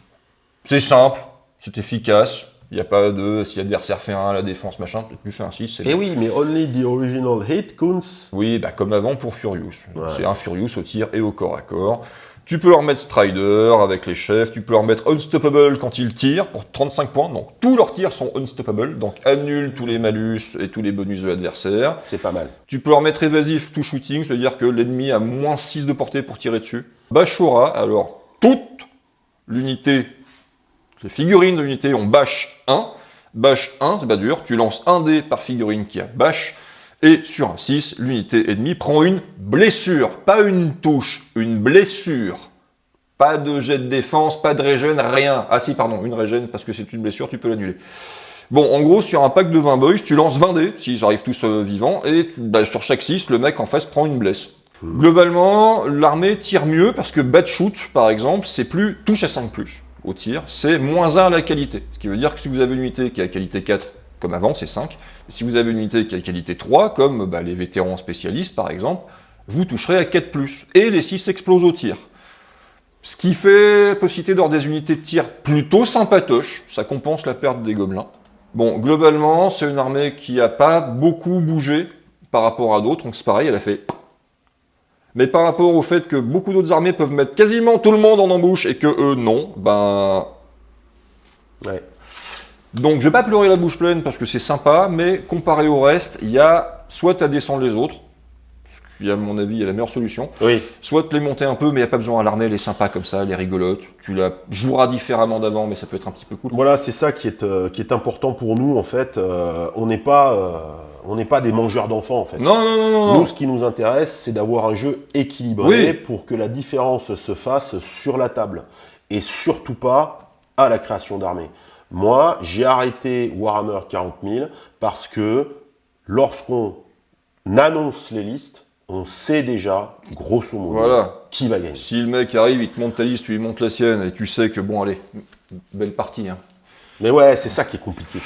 C'est simple, c'est efficace, il n'y a pas de si l'adversaire fait 1 à la défense, machin, tu fais un 6, c'est... Et oui, mais only the original hit counts. Oui, comme avant pour Furious. Ouais. C'est un Furious au tir et au corps à corps. Tu peux leur mettre Strider avec les chefs, tu peux leur mettre Unstoppable quand ils tirent pour 35 points, donc tous leurs tirs sont Unstoppable, donc annule tous les malus et tous les bonus de l'adversaire. C'est pas mal. Tu peux leur mettre Évasif to Shooting, c'est-à-dire que l'ennemi a moins 6 de portée pour tirer dessus. Bashora, alors toute l'unité, les figurines de l'unité ont Bash 1. Bash 1, c'est pas dur, tu lances un dé par figurine qui a Bash. Et sur un 6, l'unité ennemie prend une blessure, pas une touche, une blessure. Pas de jet de défense, pas de régène, rien. Ah si, pardon, une régène, parce que c'est une blessure, tu peux l'annuler. Bon, en gros, sur un pack de 20 boys, tu lances 20 dés, s'ils arrivent tous vivants, et sur chaque 6, le mec en face prend une blesse. Globalement, l'armée tire mieux, parce que bad shoot, par exemple, c'est plus touche à 5+. Au tir, c'est moins 1 à la qualité. Ce qui veut dire que si vous avez une unité qui a qualité 4, comme avant, c'est 5. Si vous avez une unité qui a qualité 3, comme les vétérans spécialistes par exemple, vous toucherez à 4+, et les 6 explosent au tir. Ce qui fait possibilité d'avoir des unités de tir plutôt sympatoches, ça compense la perte des gobelins. Bon, globalement, c'est une armée qui a pas beaucoup bougé par rapport à d'autres, donc c'est pareil, elle a fait... Mais par rapport au fait que beaucoup d'autres armées peuvent mettre quasiment tout le monde en embouche et que eux, non, ben... Ouais. Donc je vais pas pleurer la bouche pleine parce que c'est sympa, mais comparé au reste, il y a soit à descendre les autres, ce qui à mon avis est la meilleure solution, Oui. soit te les monter un peu, mais il n'y a pas besoin. L'armée elle est sympa comme ça, elle est rigolote, tu la joueras différemment d'avant, mais ça peut être un petit peu cool. Voilà, c'est ça qui est important pour nous, en fait. On n'est pas des mangeurs d'enfants, en fait. Non, non, non, non, Nous, non. ce qui nous intéresse, c'est d'avoir un jeu équilibré Oui. pour que la différence se fasse sur la table. Et surtout pas à la création d'armées. Moi, j'ai arrêté Warhammer 40 000 parce que lorsqu'on annonce les listes, on sait déjà, grosso modo, Voilà. qui va gagner. Si le mec arrive, il te monte ta liste, tu lui montes la sienne, et tu sais que bon, allez, belle partie. Hein. Mais ouais, c'est ça qui est compliqué.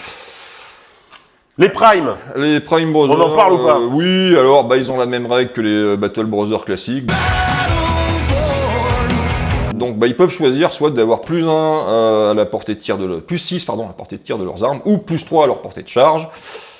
Les primes. Les Prime Brothers. On en parle ou pas Oui, alors bah, ils ont la même règle que les Battle Brothers classiques. Donc bah, ils peuvent choisir soit d'avoir plus 1 à la portée de tir plus 6 pardon, à la portée de tir de leurs armes, ou plus 3 à leur portée de charge.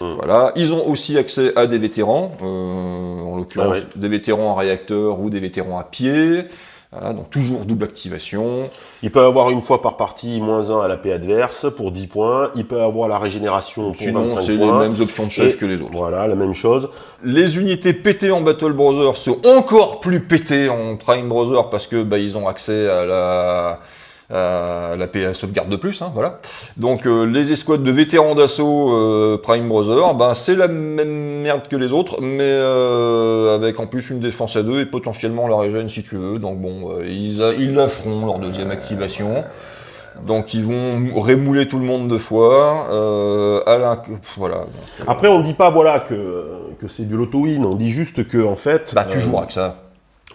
Voilà. Ils ont aussi accès à des vétérans, en l'occurrence des vétérans à réacteur ou des vétérans à pied. Voilà, donc toujours double activation. Il peut avoir une fois par partie -1 à la paix adverse pour 10 points. Il peut avoir la régénération pour Sinon, 25 c'est points. les mêmes options de chef Et que les autres. Voilà, la même chose. Les unités pétées en Battle Brothers sont encore plus pétées en Prime Brothers parce que bah, ils ont accès à la sauvegarde de plus, hein, voilà. Donc les escouades de vétérans d'assaut Prime Brothers, ben, c'est la même merde que les autres, mais avec en plus une défense à 2 et potentiellement la régène si tu veux. Donc bon, ils la feront leur deuxième activation. Donc ils vont rémouler tout le monde 2 fois. Voilà. Donc, Après, on ne dit pas voilà, que c'est du loto-win. On dit juste que, en fait. bah tu joueras que ça.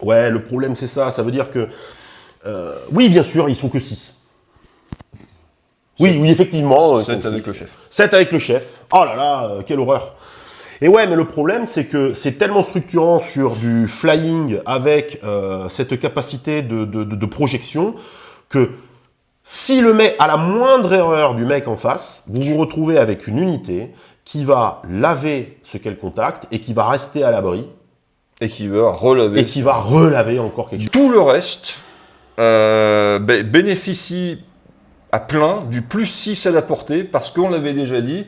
Ouais, le problème, c'est ça. Ça veut dire que. Oui, bien sûr, ils sont que 6. Oui, oui, effectivement. 7 avec le chef. 7 avec le chef. Oh là là, quelle horreur. Et ouais, mais le problème, c'est que c'est tellement structurant sur du flying avec cette capacité de projection que si le mec, à la moindre erreur du mec en face, vous vous retrouvez avec une unité qui va laver ce qu'elle contacte et qui va rester à l'abri Et qui va relaver. et qui va relaver encore quelque chose. Tout le reste bénéficie à plein du plus 6 à la portée parce qu'on l'avait déjà dit,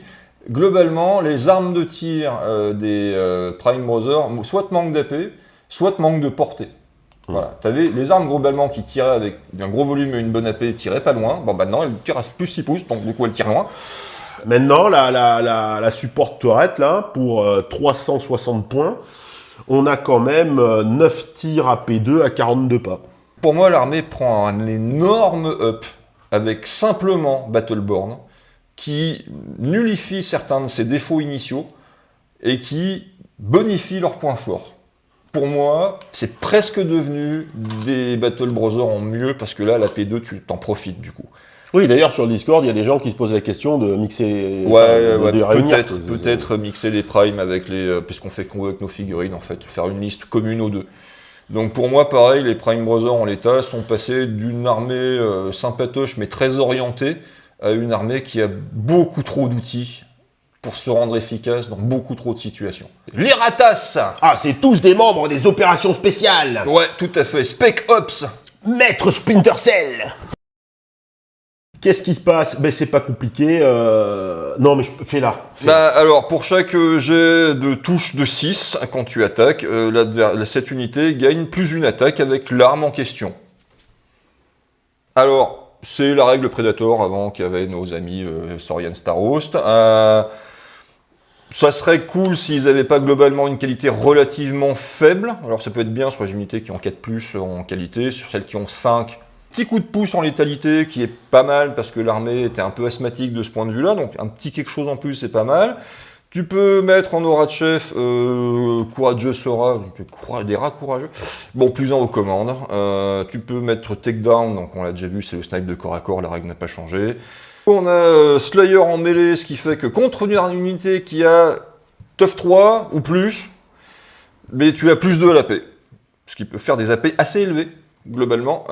globalement, les armes de tir des Prime Brothers soit manquent d'AP, soit manquent de portée. Voilà. Tu avais les armes globalement qui tiraient avec un gros volume et une bonne AP, tiraient pas loin. Bon, maintenant, elles tirent à plus 6 pouces, donc du coup, elles tirent loin. Maintenant, la support turret, là, pour 360 points, on a quand même 9 tirs à P2 à 42 pas. Pour moi, l'armée prend un énorme up avec simplement Battleborn qui nullifie certains de ses défauts initiaux et qui bonifie leurs points forts. Pour moi, c'est presque devenu des Battle Brothers en mieux parce que là, la P2, tu t'en profites du coup. Oui, d'ailleurs, sur le Discord, il y a des gens qui se posent la question de mixer. Ouais, de réunir. peut-être mixer les primes avec les. Puisqu'on fait combo avec nos figurines, en fait, faire une liste commune aux deux. Donc pour moi, pareil, les Prime Brothers en l'état sont passés d'une armée sympatoche mais très orientée à une armée qui a beaucoup trop d'outils pour se rendre efficace dans beaucoup trop de situations. Les Ratas. Ah, c'est tous des membres des opérations spéciales. Ouais, tout à fait. Spec Ops. Maître Splinter Cell. Qu'est-ce qui se passe? Ben, c'est pas compliqué. Non, mais fais-la. Bah, alors, pour chaque jet de touche de 6, quand tu attaques, cette unité gagne plus une attaque avec l'arme en question. Alors, c'est la règle Predator avant qu'avaient nos amis Saurian Starhost. Ça serait cool s'ils n'avaient pas globalement une qualité relativement faible. Alors, ça peut être bien sur les unités qui ont 4+, en qualité, sur celles qui ont 5. Petit coup de pouce en létalité qui est pas mal parce que l'armée était un peu asthmatique de ce point de vue-là, donc un petit quelque chose en plus c'est pas mal. Tu peux mettre en aura de chef courageux Sora, des rats courageux. Bon, plus 1 aux commandes. Tu peux mettre takedown, donc on l'a déjà vu, c'est le snipe de corps à corps, la règle n'a pas changé. On a Slayer en mêlée, ce qui fait que contre une unité qui a Tough 3 ou plus, mais tu as plus 2 à l'AP. Ce qui peut faire des AP assez élevés. globalement.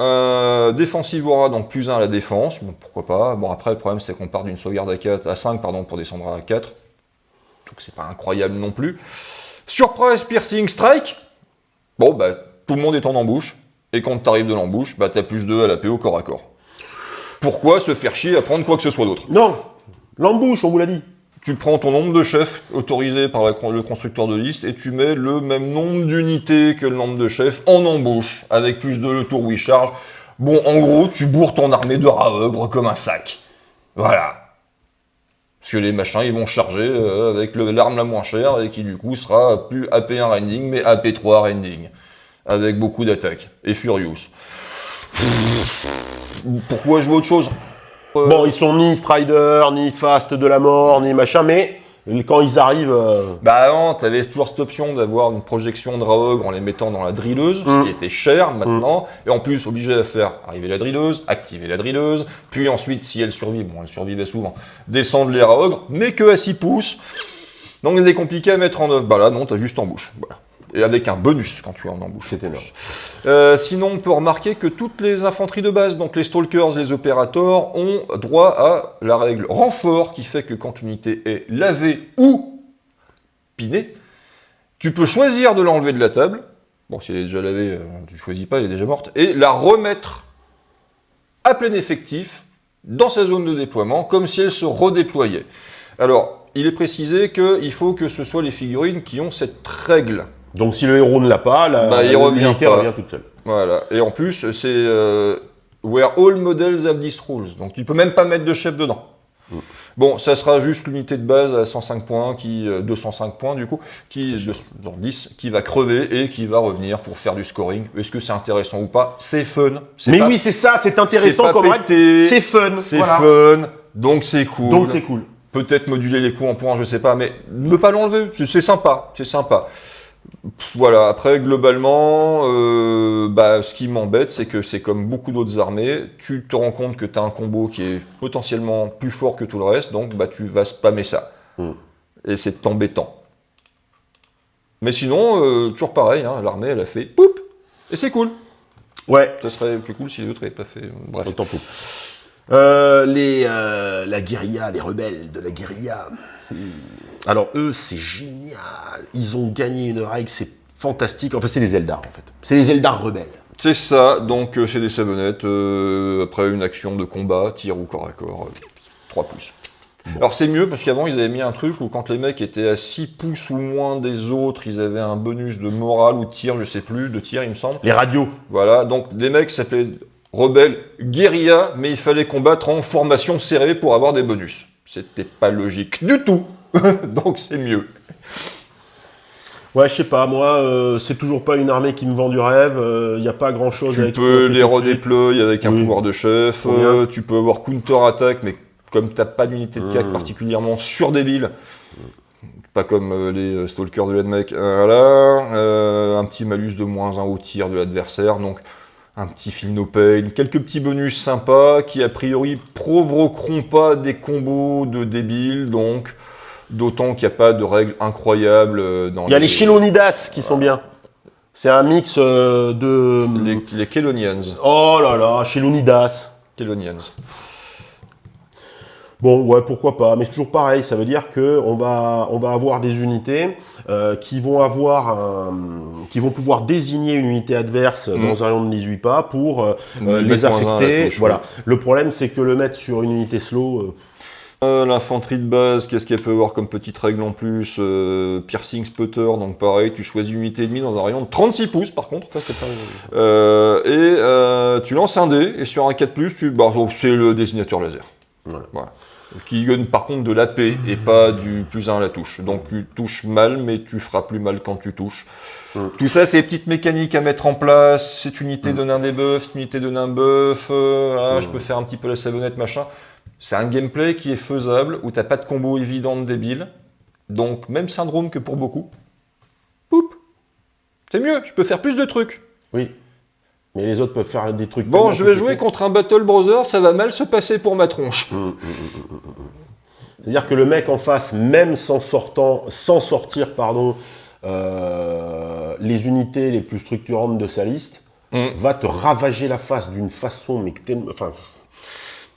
Défensive aura, donc plus 1 à la défense, bon, pourquoi pas. Bon, après, le problème, c'est qu'on part d'une sauvegarde à 5 pour descendre à 4. Donc, c'est pas incroyable non plus. Surprise, piercing, strike. Bon, bah, tout le monde est en embouche. Et quand t'arrives de l'embouche, bah, t'as plus 2 à la PO corps à corps. Pourquoi se faire chier à prendre quoi que ce soit d'autre? Non, l'embouche, on vous l'a dit. Tu prends ton nombre de chefs autorisé par le constructeur de liste et tu mets le même nombre d'unités que le nombre de chefs en embauche, avec plus de le tour où il charge. Bon, en gros, tu bourres ton armée de raogres comme un sac. Voilà. Parce que les machins, ils vont charger avec l'arme la moins chère et qui du coup sera plus AP1 rending, mais AP3 rending. Avec beaucoup d'attaques. Et Furious. Pourquoi jouer autre chose? Bon, ils sont ni Strider, ni Fast de la mort, ni machin, mais quand ils arrivent... Bah non, t'avais toujours cette option d'avoir une projection de Raogre en les mettant dans la drilleuse, ce qui était cher maintenant, et en plus obligé à faire arriver la drilleuse, activer la drilleuse, puis ensuite, si elle survit, bon elle survivait souvent, descendre les Raogres, mais que à 6 pouces, donc c'était compliqué à mettre en œuvre. Bah là non, t'as juste en bouche, voilà. Et avec un bonus quand tu es en embouche. C'est énorme. Sinon, on peut remarquer que toutes les infanteries de base, donc les Stalkers, les Opérators, ont droit à la règle renfort, qui fait que quand une unité est lavée ou pinée, tu peux choisir de l'enlever de la table. Bon, si elle est déjà lavée, tu ne choisis pas, elle est déjà morte. Et la remettre à plein effectif dans sa zone de déploiement, comme si elle se redéployait. Alors, il est précisé qu'il faut que ce soit les figurines qui ont cette règle. Donc si le héros ne l'a pas, l'unité revient toute seule. Voilà. Et en plus, c'est where all models have these rules. Donc tu peux même pas mettre de chef dedans. Bon, ça sera juste l'unité de base à 105 points, 205 points du coup, dans 10, qui va crever et qui va revenir pour faire du scoring. Est-ce que c'est intéressant ou pas? C'est fun. Mais oui, c'est ça, c'est intéressant comme règle. C'est fun. C'est fun, donc c'est cool. Donc c'est cool. Peut-être moduler les coups en points, je sais pas, mais ne pas l'enlever, c'est sympa, c'est sympa. Voilà, après, globalement, ce qui m'embête, c'est que c'est comme beaucoup d'autres armées, tu te rends compte que tu as un combo qui est potentiellement plus fort que tout le reste, donc tu vas spammer ça. Et c'est embêtant. Mais sinon, toujours pareil, hein, l'armée, elle a fait poup, et c'est cool. Ouais. Ça serait plus cool si les autres n'avaient pas fait. Bref. Autant pour. La guérilla, les rebelles de la guérilla. Alors eux, c'est génial. Ils ont gagné une règle, c'est fantastique. Enfin, c'est des Eldar, en fait. C'est des Eldar rebelles. C'est ça, donc c'est des savonnettes. Après une action de combat, tir ou corps à corps, 3 pouces. Bon. Alors c'est mieux, parce qu'avant, ils avaient mis un truc où quand les mecs étaient à 6 pouces ou moins des autres, ils avaient un bonus de morale ou de tir, je sais plus, de tir, il me semble. Les radios. Voilà, donc des mecs s'appelaient rebelles guérilla, mais il fallait combattre en formation serrée pour avoir des bonus. C'était pas logique du tout. Donc c'est mieux. Ouais, je sais pas, moi, c'est toujours pas une armée qui me vend du rêve, il n'y a pas grand chose. Tu peux les redéployer avec un pouvoir de chef, tu peux avoir counter-attaque, mais comme t'as pas d'unité de CAC particulièrement surdébile, pas comme les Stalkers de l'Edmec, un petit malus de -1 au tir de l'adversaire, donc un petit feel no pain, quelques petits bonus sympas qui a priori provoqueront pas des combos de débiles, donc d'autant qu'il n'y a pas de règles incroyables dans Il y a les Chelonidas qui sont bien. C'est un mix de... Les Kelonians. Oh là là, Chelonidas. Kelonians. Bon, ouais, pourquoi pas. Mais c'est toujours pareil, ça veut dire qu'on va avoir des unités qui vont pouvoir désigner une unité adverse dans un rayon de 18 pas pour les affecter. Voilà. Le problème, c'est que le mettre sur une unité slow... L'infanterie de base, qu'est-ce qu'elle peut avoir comme petite règle en plus? Piercing Sputter, donc pareil, tu choisis une unité ennemie dans un rayon de 36 pouces par contre. Ça, c'est pas... tu lances un dé, et sur un 4+, c'est le désignateur laser. Voilà. Qui gagne par contre de l'AP et pas du +1 à la touche. Donc tu touches mal, mais tu feras plus mal quand tu touches. Tout ça, c'est des petites mécaniques à mettre en place. Cette unité donne un debuff, cette unité donne un buff. Je peux faire un petit peu la savonnette, machin. C'est un gameplay qui est faisable, où t'as pas de combo évident de débile. Donc, même syndrome que pour beaucoup. Poup. C'est mieux, je peux faire plus de trucs. Oui. Mais les autres peuvent faire des trucs... Bon, je vais jouer contre un Battle Brother, ça va mal se passer pour ma tronche. C'est-à-dire que le mec en face, même sans sortir les unités les plus structurantes de sa liste, va te ravager la face d'une façon, mais que enfin,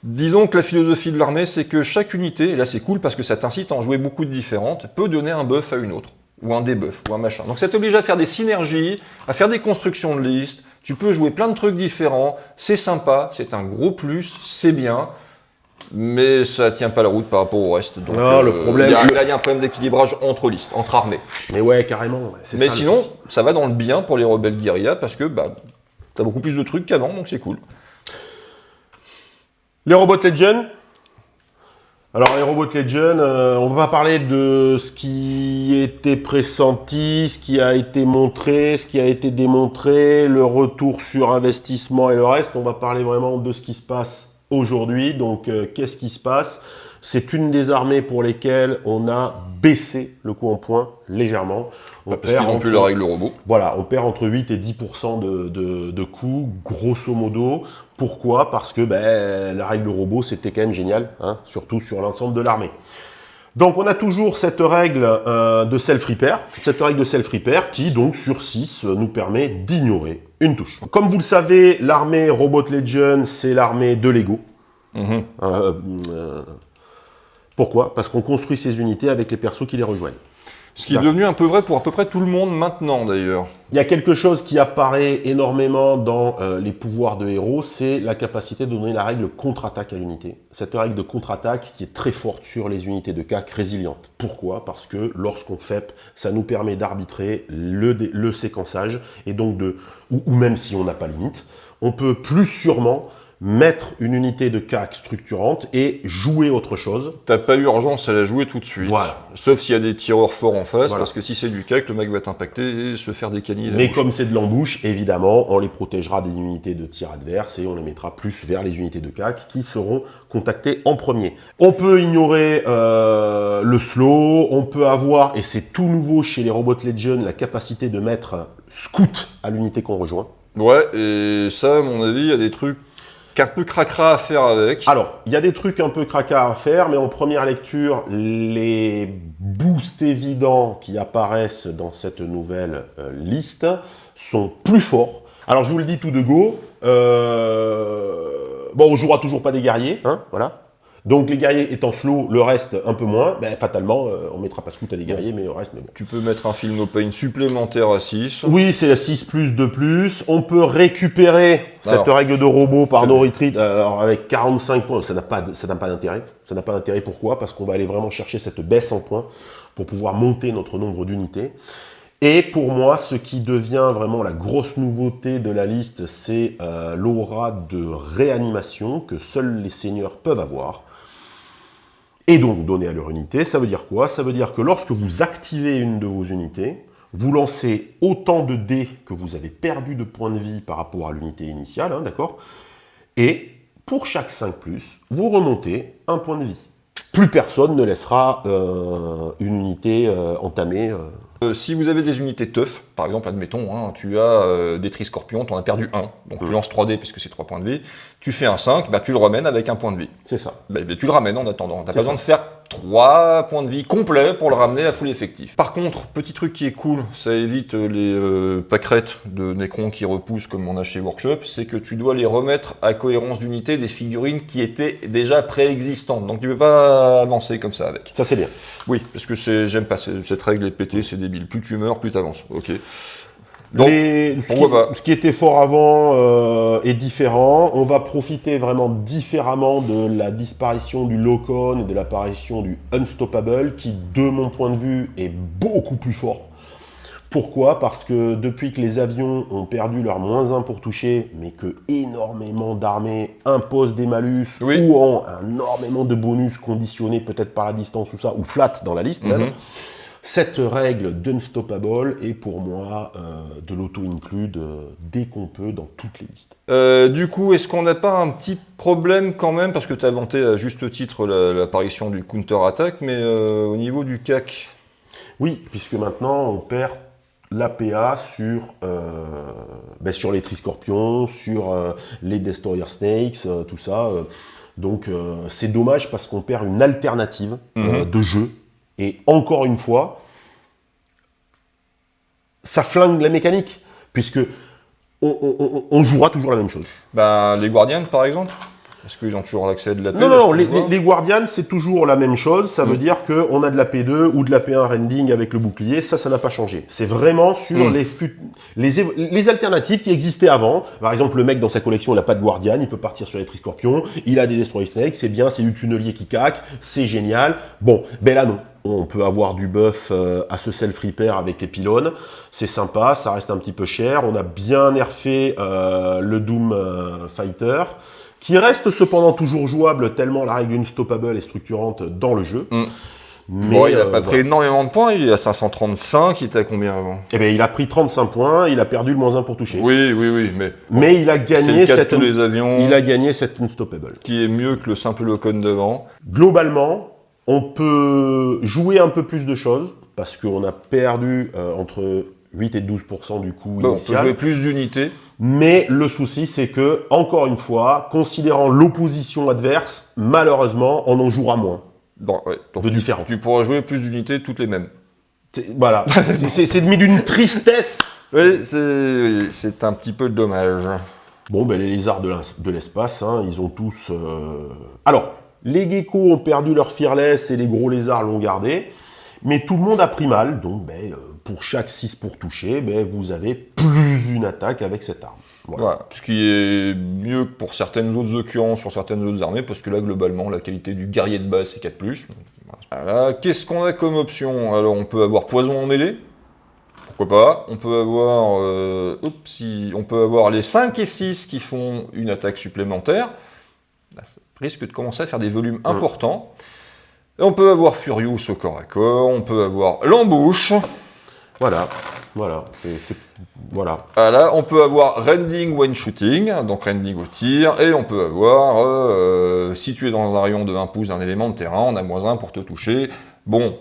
Disons que la philosophie de l'armée, c'est que chaque unité, et là c'est cool parce que ça t'incite à en jouer beaucoup de différentes, peut donner un buff à une autre, ou un debuff, ou un machin. Donc ça t'oblige à faire des synergies, à faire des constructions de listes, tu peux jouer plein de trucs différents, c'est sympa, c'est un gros plus, c'est bien, mais ça tient pas la route par rapport au reste. Donc, Non, le problème, là, il y a un problème d'équilibrage entre listes, entre armées. mais ouais, carrément. Ouais, c'est Mais ça, le sinon, souci. ça va dans le bien pour les rebelles guérilla parce que t'as beaucoup plus de trucs qu'avant, donc c'est cool. Les Robot Legion. Alors, les Robot Legion, on va pas parler de ce qui était pressenti, ce qui a été montré, ce qui a été démontré, le retour sur investissement et le reste. On va parler vraiment de ce qui se passe aujourd'hui. Donc, qu'est-ce qui se passe? C'est une des armées pour lesquelles on a baissé le coût en points légèrement. Parce qu'ils n'ont plus la règle robot. Voilà, on perd entre 8 et 10% de coûts, grosso modo. Pourquoi? Parce que la règle robot, c'était quand même génial, hein, surtout sur l'ensemble de l'armée. Donc, on a toujours cette règle de self-repair, qui, donc, sur 6, nous permet d'ignorer une touche. Comme vous le savez, l'armée Robot Legion, c'est l'armée de Lego. Pourquoi? Parce qu'on construit ces unités avec les persos qui les rejoignent. Ce qui est devenu un peu vrai pour à peu près tout le monde maintenant, d'ailleurs. Il y a quelque chose qui apparaît énormément dans les pouvoirs de héros, c'est la capacité de donner la règle contre-attaque à l'unité. Cette règle de contre-attaque qui est très forte sur les unités de CAC résilientes. Pourquoi? Parce que lorsqu'on FEP, ça nous permet d'arbitrer le séquençage, et donc ou même si on n'a pas limite, on peut plus sûrement mettre une unité de CAC structurante et jouer autre chose. T'as pas urgence à la jouer tout de suite. Voilà. Sauf s'il y a des tireurs forts en face, Voilà. parce que si c'est du CAC, le mec va t'impacter et se faire décaniller la Mais bouche. comme c'est de l'embouche, évidemment, on les protégera des unités de tir adverse et on les mettra plus vers les unités de CAC qui seront contactées en premier. On peut ignorer le slow, on peut avoir, et c'est tout nouveau chez les Robot Legion, la capacité de mettre scout à l'unité qu'on rejoint. Ouais, et ça, à mon avis, il y a des trucs un peu cracra à faire avec. Alors, il y a des trucs un peu cracas à faire, mais en première lecture, les boosts évidents qui apparaissent dans cette nouvelle liste sont plus forts. Alors, je vous le dis tout de go, bon, on jouera toujours pas des guerriers, hein, voilà. Donc, les guerriers étant slow, le reste un peu moins, fatalement, on mettra pas scout à des guerriers, mais le reste, mais bon. Tu peux mettre un Feel No Pain supplémentaire à 6. Oui, c'est la 6 plus de plus. On peut récupérer cette règle de robot par no retreat. Alors avec 45 points, ça n'a pas d'intérêt. Ça n'a pas d'intérêt. Pourquoi? Parce qu'on va aller vraiment chercher cette baisse en points pour pouvoir monter notre nombre d'unités. Et pour moi, ce qui devient vraiment la grosse nouveauté de la liste, c'est l'aura de réanimation que seuls les seigneurs peuvent avoir. Et donc donner à leur unité. Ça veut dire quoi? Ça veut dire que lorsque vous activez une de vos unités, vous lancez autant de dés que vous avez perdu de points de vie par rapport à l'unité initiale, hein, d'accord? Et pour chaque 5+, vous remontez un point de vie. Plus personne ne laissera une unité entamée. Si vous avez des unités tough, par exemple, admettons, hein, tu as des Triscorpions, tu en as perdu 1, donc tu lances 3 dés puisque c'est 3 points de vie, tu fais un 5, tu le remènes avec un point de vie. C'est ça. Tu le ramènes en attendant, tu n'as C'est pas besoin ça. de faire 3 points de vie complets pour le ramener à full effectif. Par contre, petit truc qui est cool, ça évite les pâquerettes de Necron qui repoussent comme on a chez Workshop, c'est que tu dois les remettre à cohérence d'unité des figurines qui étaient déjà préexistantes, donc tu peux pas avancer comme ça avec. Ça, c'est bien. Oui, parce que j'aime pas, cette règle est pétée, c'est débile. Plus tu meurs, plus tu avances. Ok. Donc, Ce qui était fort avant est différent. On va profiter vraiment différemment de la disparition du Lock-on et de l'apparition du Unstoppable qui, de mon point de vue, est beaucoup plus fort. Pourquoi? Parce que depuis que les avions ont perdu leur -1 pour toucher, mais que énormément d'armées imposent des malus ou ont énormément de bonus conditionnés peut-être par la distance ou ça, ou flat dans la liste même, cette règle d'Unstoppable est pour moi de l'auto-include dès qu'on peut dans toutes les listes. Du coup, est-ce qu'on n'a pas un petit problème quand même, parce que tu as vanté à juste titre l'apparition du counter-attack, mais au niveau du CAC? Oui, puisque maintenant on perd l'APA sur les Triscorpions, sur les Destroyer Snakes, tout ça. Donc c'est dommage parce qu'on perd une alternative de jeu. Et encore une fois, ça flingue la mécanique, puisque on jouera toujours la même chose. Bah, les Guardians, par exemple. Est-ce qu'ils ont toujours l'accès de la P? Non, les Guardians, c'est toujours la même chose. Ça veut dire qu'on a de la P2 ou de la P1 rending avec le bouclier. Ça n'a pas changé. C'est vraiment sur les alternatives qui existaient avant. Par exemple, le mec dans sa collection, il n'a pas de Guardian. Il peut partir sur les Triscorpions. Il a des Destroy Snake. C'est bien, c'est du tunnelier qui caque. C'est génial. Bon, ben là, non. On peut avoir du buff à ce self-repair avec les pylônes. C'est sympa. Ça reste un petit peu cher. On a bien nerfé le Doom Fighter, qui reste cependant toujours jouable tellement la règle unstoppable est structurante dans le jeu. Mais bon, il n'a pas pris énormément de points, il est à 535, il était à combien avant? Eh bien, il a pris 35 points, il a perdu le -1 pour toucher. Oui, Mais il a gagné c'est le cas de tous les avions, il a gagné cette unstoppable. qui est mieux que le simple Locon devant. Globalement, on peut jouer un peu plus de choses, parce qu'on a perdu entre 8 et 12% du coût Bon, on peut initial. jouer plus d'unités. Mais le souci, c'est que, encore une fois, considérant l'opposition adverse, malheureusement, on en jouera moins. Bon, ouais, donc De différence. tu pourras jouer plus d'unités, toutes les mêmes. Voilà, c'est mis d'une tristesse. Oui, c'est un petit peu dommage. Bon, ben les lézards de l'espace, hein, ils ont tous... Alors, les geckos ont perdu leur fearless et les gros lézards l'ont gardé. Mais tout le monde a pris mal, donc pour chaque 6 pour toucher, vous avez plus une attaque avec cette arme. Voilà, ce qui est mieux que pour certaines autres occurrences sur certaines autres armées, parce que là, globalement, la qualité du guerrier de base, c'est 4+. Voilà. Qu'est-ce qu'on a comme option? Alors, on peut avoir poison en mêlée. Pourquoi pas? On peut avoir, on peut avoir les 5 et 6 qui font une attaque supplémentaire. Là, ça risque de commencer à faire des volumes importants. Et on peut avoir Furious au corps à corps, on peut avoir l'embouche. Voilà. Voilà, on peut avoir rending when shooting, donc rending au tir, et on peut avoir, si tu es dans un rayon de 1 pouce d'un élément de terrain, on a -1 pour te toucher. Bon,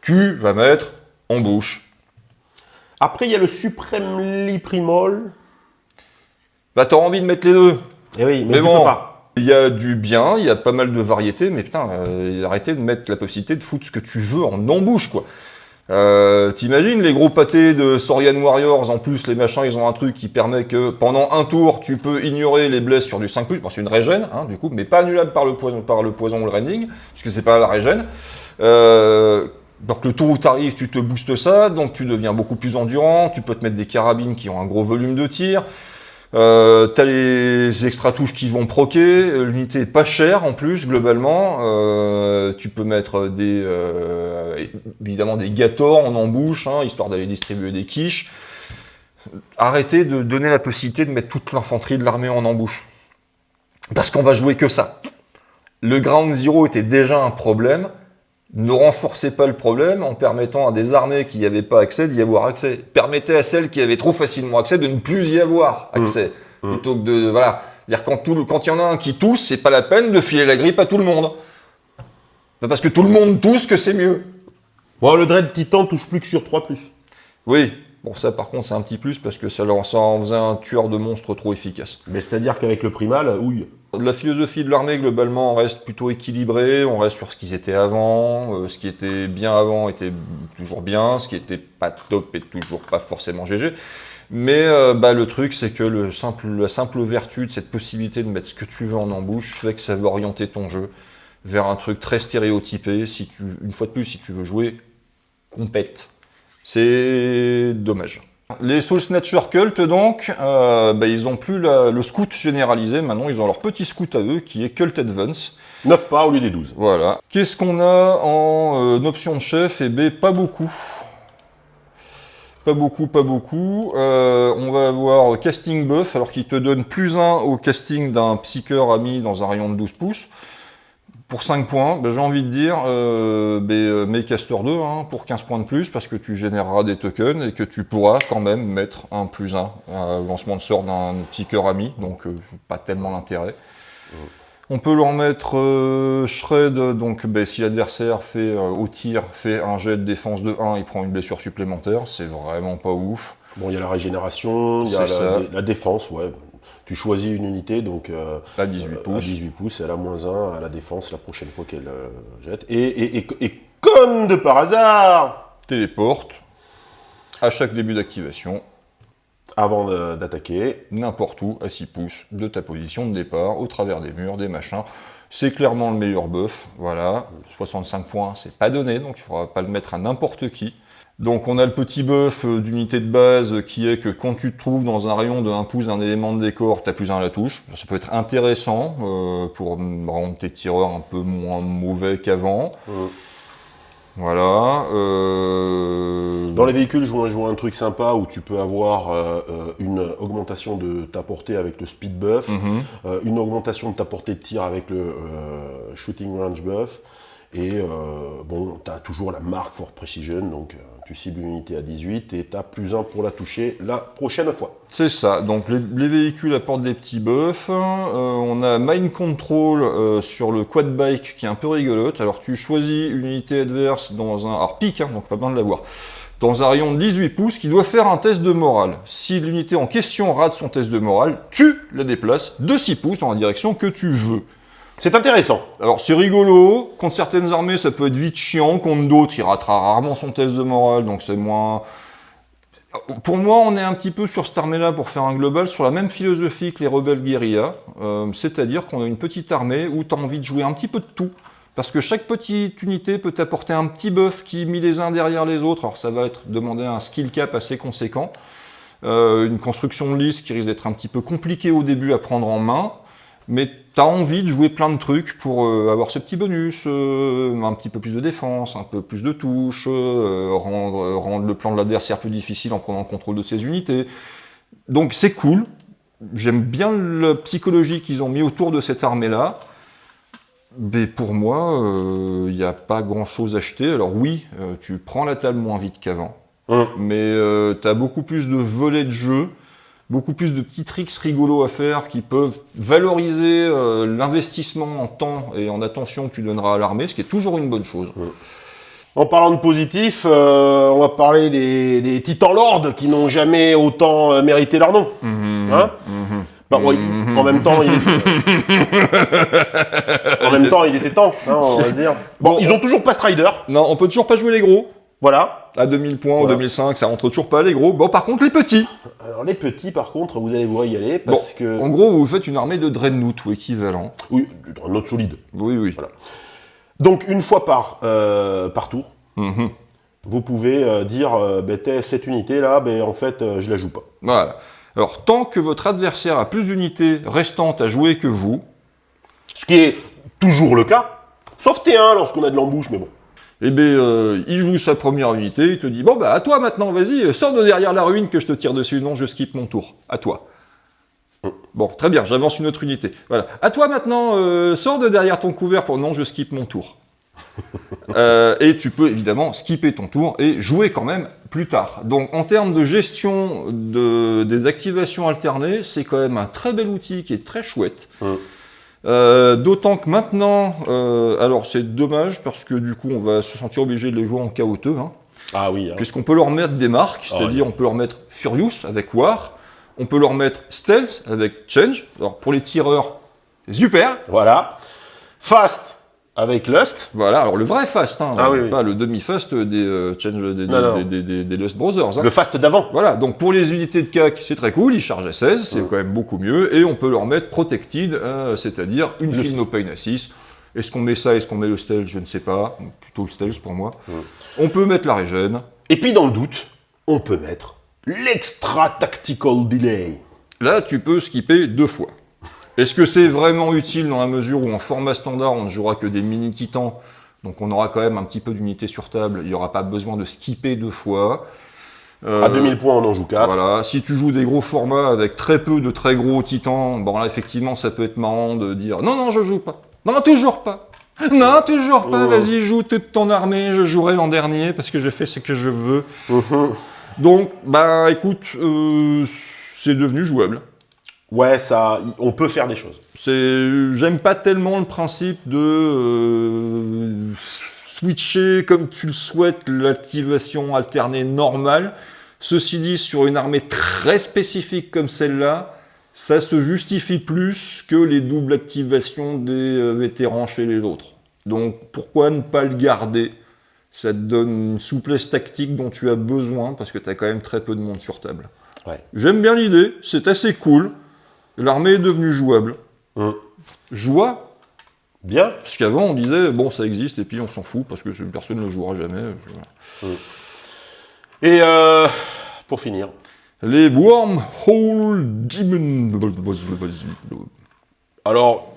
tu vas mettre embouche. Après, il y a le Supremely Primal. Bah, t'auras envie de mettre les deux. Eh oui, mais tu bon, peux pas. il y a du bien, il y a pas mal de variétés, mais putain, arrêtez de mettre la possibilité de foutre ce que tu veux en embouche, quoi. T'imagines les gros pâtés de Saurian Warriors, en plus les machins ils ont un truc qui permet que pendant un tour tu peux ignorer les blesses sur du 5+, bon, c'est une régène hein, du coup, mais pas annulable par le poison ou le rending, puisque c'est pas la régène. Donc le tour où t'arrives tu te boostes ça, donc tu deviens beaucoup plus endurant, tu peux te mettre des carabines qui ont un gros volume de tir. T'as les extra touches qui vont proquer, l'unité est pas chère en plus globalement, tu peux mettre évidemment des Gators en embouche, hein, histoire d'aller distribuer des quiches. Arrêtez de donner la possibilité de mettre toute l'infanterie de l'armée en embouche, parce qu'on va jouer que ça. Le Ground Zero était déjà un problème. Ne renforcez pas le problème en permettant à des armées qui n'y avaient pas accès d'y avoir accès. Permettez à celles qui avaient trop facilement accès de ne plus y avoir accès. Plutôt que de... Voilà. C'est-à-dire quand il y en a un qui tousse, c'est pas la peine de filer la grippe à tout le monde. Parce que tout le monde tousse que c'est mieux. Bon, le Dread Titan touche plus que sur 3+. Oui. Bon, ça par contre c'est un petit plus parce que ça en faisait un tueur de monstres trop efficace. Mais c'est-à-dire qu'avec le primal, ouille. La philosophie de l'armée globalement reste plutôt équilibrée, on reste sur ce qu'ils étaient avant, ce qui était bien avant était toujours bien, ce qui était pas top est toujours pas forcément GG. Mais le truc c'est que la simple vertu de cette possibilité de mettre ce que tu veux en embouche fait que ça va orienter ton jeu vers un truc très stéréotypé, une fois de plus si tu veux jouer compète. C'est dommage. Les Soul Snatcher Cult, donc, ils ont plus le scout généralisé, maintenant ils ont leur petit scout à eux, qui est Cult Advance. 9 pas au lieu des 12. Voilà. Qu'est-ce qu'on a en option de chef? Eh bien, pas beaucoup. Pas beaucoup. On va avoir Casting Buff, alors qu'il te donne +1 au casting d'un Psyker ami dans un rayon de 12 pouces. Pour 5 points, j'ai envie de dire, mets Caster 2 hein, pour 15 points de plus, parce que tu généreras des tokens et que tu pourras quand même mettre un +1 au lancement de sort d'un Psyker ami, donc pas tellement l'intérêt. On peut leur mettre Shred, donc si l'adversaire fait au tir, fait un jet de défense de 1, il prend une blessure supplémentaire, c'est vraiment pas ouf. Bon, il y a la régénération, il y a la défense, ouais. Tu choisis une unité, donc à 18 pouces. À 18 pouces, elle a -1 à la défense la prochaine fois qu'elle jette. Et comme de par hasard, téléporte à chaque début d'activation. Avant d'attaquer. N'importe où, à 6 pouces de ta position de départ, au travers des murs, des machins. C'est clairement le meilleur buff, voilà. 65 points, c'est pas donné, donc il ne faudra pas le mettre à n'importe qui. Donc on a le petit buff d'unité de base qui est que quand tu te trouves dans un rayon de 1 pouce d'un élément de décor, tu as plus 1 à la touche. Ça peut être intéressant pour rendre tes tireurs un peu moins mauvais qu'avant. Voilà. Dans les véhicules, je vois un truc sympa où tu peux avoir une augmentation de ta portée avec le speed buff, une augmentation de ta portée de tir avec le shooting range buff, et bon, tu as toujours la marque for precision, donc tu cibles une unité à 18 et tu as plus 1 pour la toucher la prochaine fois. C'est ça, donc les véhicules apportent des petits buffs. On a Mind Control sur le quad bike qui est un peu rigolote. Alors tu choisis une unité adverse dans un... Alors pique, hein, donc pas besoin de l'avoir. Dans un rayon de 18 pouces qui doit faire un test de morale. Si l'unité en question rate son test de morale, tu la déplaces de 6 pouces dans la direction que tu veux. C'est intéressant. Alors c'est rigolo, contre certaines armées ça peut être vite chiant, contre d'autres il ratera rarement son test de morale, donc c'est moins... Pour moi on est un petit peu sur cette armée-là pour faire un global sur la même philosophie que les rebelles guérilla, c'est-à-dire qu'on a une petite armée où tu as envie de jouer un petit peu de tout, parce que chaque petite unité peut t'apporter un petit buff qui mis les uns derrière les autres, alors ça va être demander un skill cap assez conséquent, une construction de liste qui risque d'être un petit peu compliquée au début à prendre en main, mais t'as envie de jouer plein de trucs pour avoir ce petit bonus, un petit peu plus de défense, un peu plus de touches, rendre le plan de l'adversaire plus difficile en prenant le contrôle de ses unités. Donc c'est cool, j'aime bien la psychologie qu'ils ont mis autour de cette armée-là, mais pour moi, il n'y a pas grand-chose à acheter. Alors oui, tu prends la table moins vite qu'avant, mais t'as beaucoup plus de volets de jeu, beaucoup plus de petits tricks rigolos à faire qui peuvent valoriser l'investissement en temps et en attention que tu donneras à l'armée, ce qui est toujours une bonne chose. En parlant de positif, on va parler des Titans Lords qui n'ont jamais autant mérité leur nom. Oui, en même temps, il était temps, hein, on va dire. Bon, ils ont toujours pas Strider. Non, on peut toujours pas jouer les gros. Voilà. À 2000 points ou 2005, ça rentre toujours pas les gros. Bon, par contre, les petits. Alors les petits, par contre, vous allez vous régaler parce que... En gros, vous faites une armée de Dreadnought ou équivalent. Oui, un autre solide. Oui, oui. Voilà. Donc, une fois par tour, vous pouvez dire, cette unité-là, en fait, je la joue pas. Voilà. Alors, tant que votre adversaire a plus d'unités restantes à jouer que vous... Ce qui est toujours le cas, sauf T1 lorsqu'on a de l'embouche, mais bon. Eh bien, il joue sa première unité, il te dit « Bon, bah, à toi maintenant, vas-y, sors de derrière la ruine que je te tire dessus. Non, je skip mon tour. À toi. » Bon, très bien, j'avance une autre unité. Voilà. À toi maintenant, sors de derrière ton couvert pour « Non, je skip mon tour. » Et tu peux évidemment skipper ton tour et jouer quand même plus tard. Donc, en termes de gestion des activations alternées, c'est quand même un très bel outil qui est très chouette. D'autant que maintenant, alors c'est dommage parce que du coup on va se sentir obligé de les jouer en chaoteux, hein, Ah oui. Hein. puisqu'on peut leur mettre des marques, c'est-à-dire on peut leur mettre Furious avec War, on peut leur mettre Stealth avec Change. Alors pour les tireurs, c'est super. Voilà. Fast avec Lust. Voilà, alors le vrai Fast, hein, Ah oui, oui. pas le demi-Fast des Change des Lust Brothers. Hein. Le Fast d'avant. Voilà, donc pour les unités de CAC, c'est très cool, ils chargent à 16, c'est quand même beaucoup mieux, et on peut leur mettre Protected, c'est-à-dire une file no pain à 6. Est-ce qu'on met ça, est-ce qu'on met le stealth, je ne sais pas, plutôt le stealth pour moi. On peut mettre la régène. Et puis dans le doute, on peut mettre l'Extra Tactical Delay. Là, tu peux skipper 2 fois. Est-ce que c'est vraiment utile dans la mesure où en format standard, on ne jouera que des mini-titans, donc on aura quand même un petit peu d'unité sur table, il n'y aura pas besoin de skipper 2 fois. À 2000 points, on en joue 4. Voilà. Si tu joues des gros formats avec très peu de très gros titans, bon là effectivement ça peut être marrant de dire non, non, je joue pas. Non, toujours pas. Non, toujours pas. Vas-y, joue toute ton armée, je jouerai en dernier parce que je fais ce que je veux. Donc, bah écoute, c'est devenu jouable. Ouais, ça, on peut faire des choses. J'aime pas tellement le principe de switcher comme tu le souhaites l'activation alternée normale. Ceci dit, sur une armée très spécifique comme celle-là, ça se justifie plus que les doubles activations des vétérans chez les autres. Donc pourquoi ne pas le garder ? Ça te donne une souplesse tactique dont tu as besoin parce que tu as quand même très peu de monde sur table. Ouais. J'aime bien l'idée, c'est assez cool. L'armée est devenue jouable. Joie, Bien. parce qu'avant on disait, bon ça existe et puis on s'en fout parce que personne ne le jouera jamais. Et pour finir, Les Wormhole Demon... alors,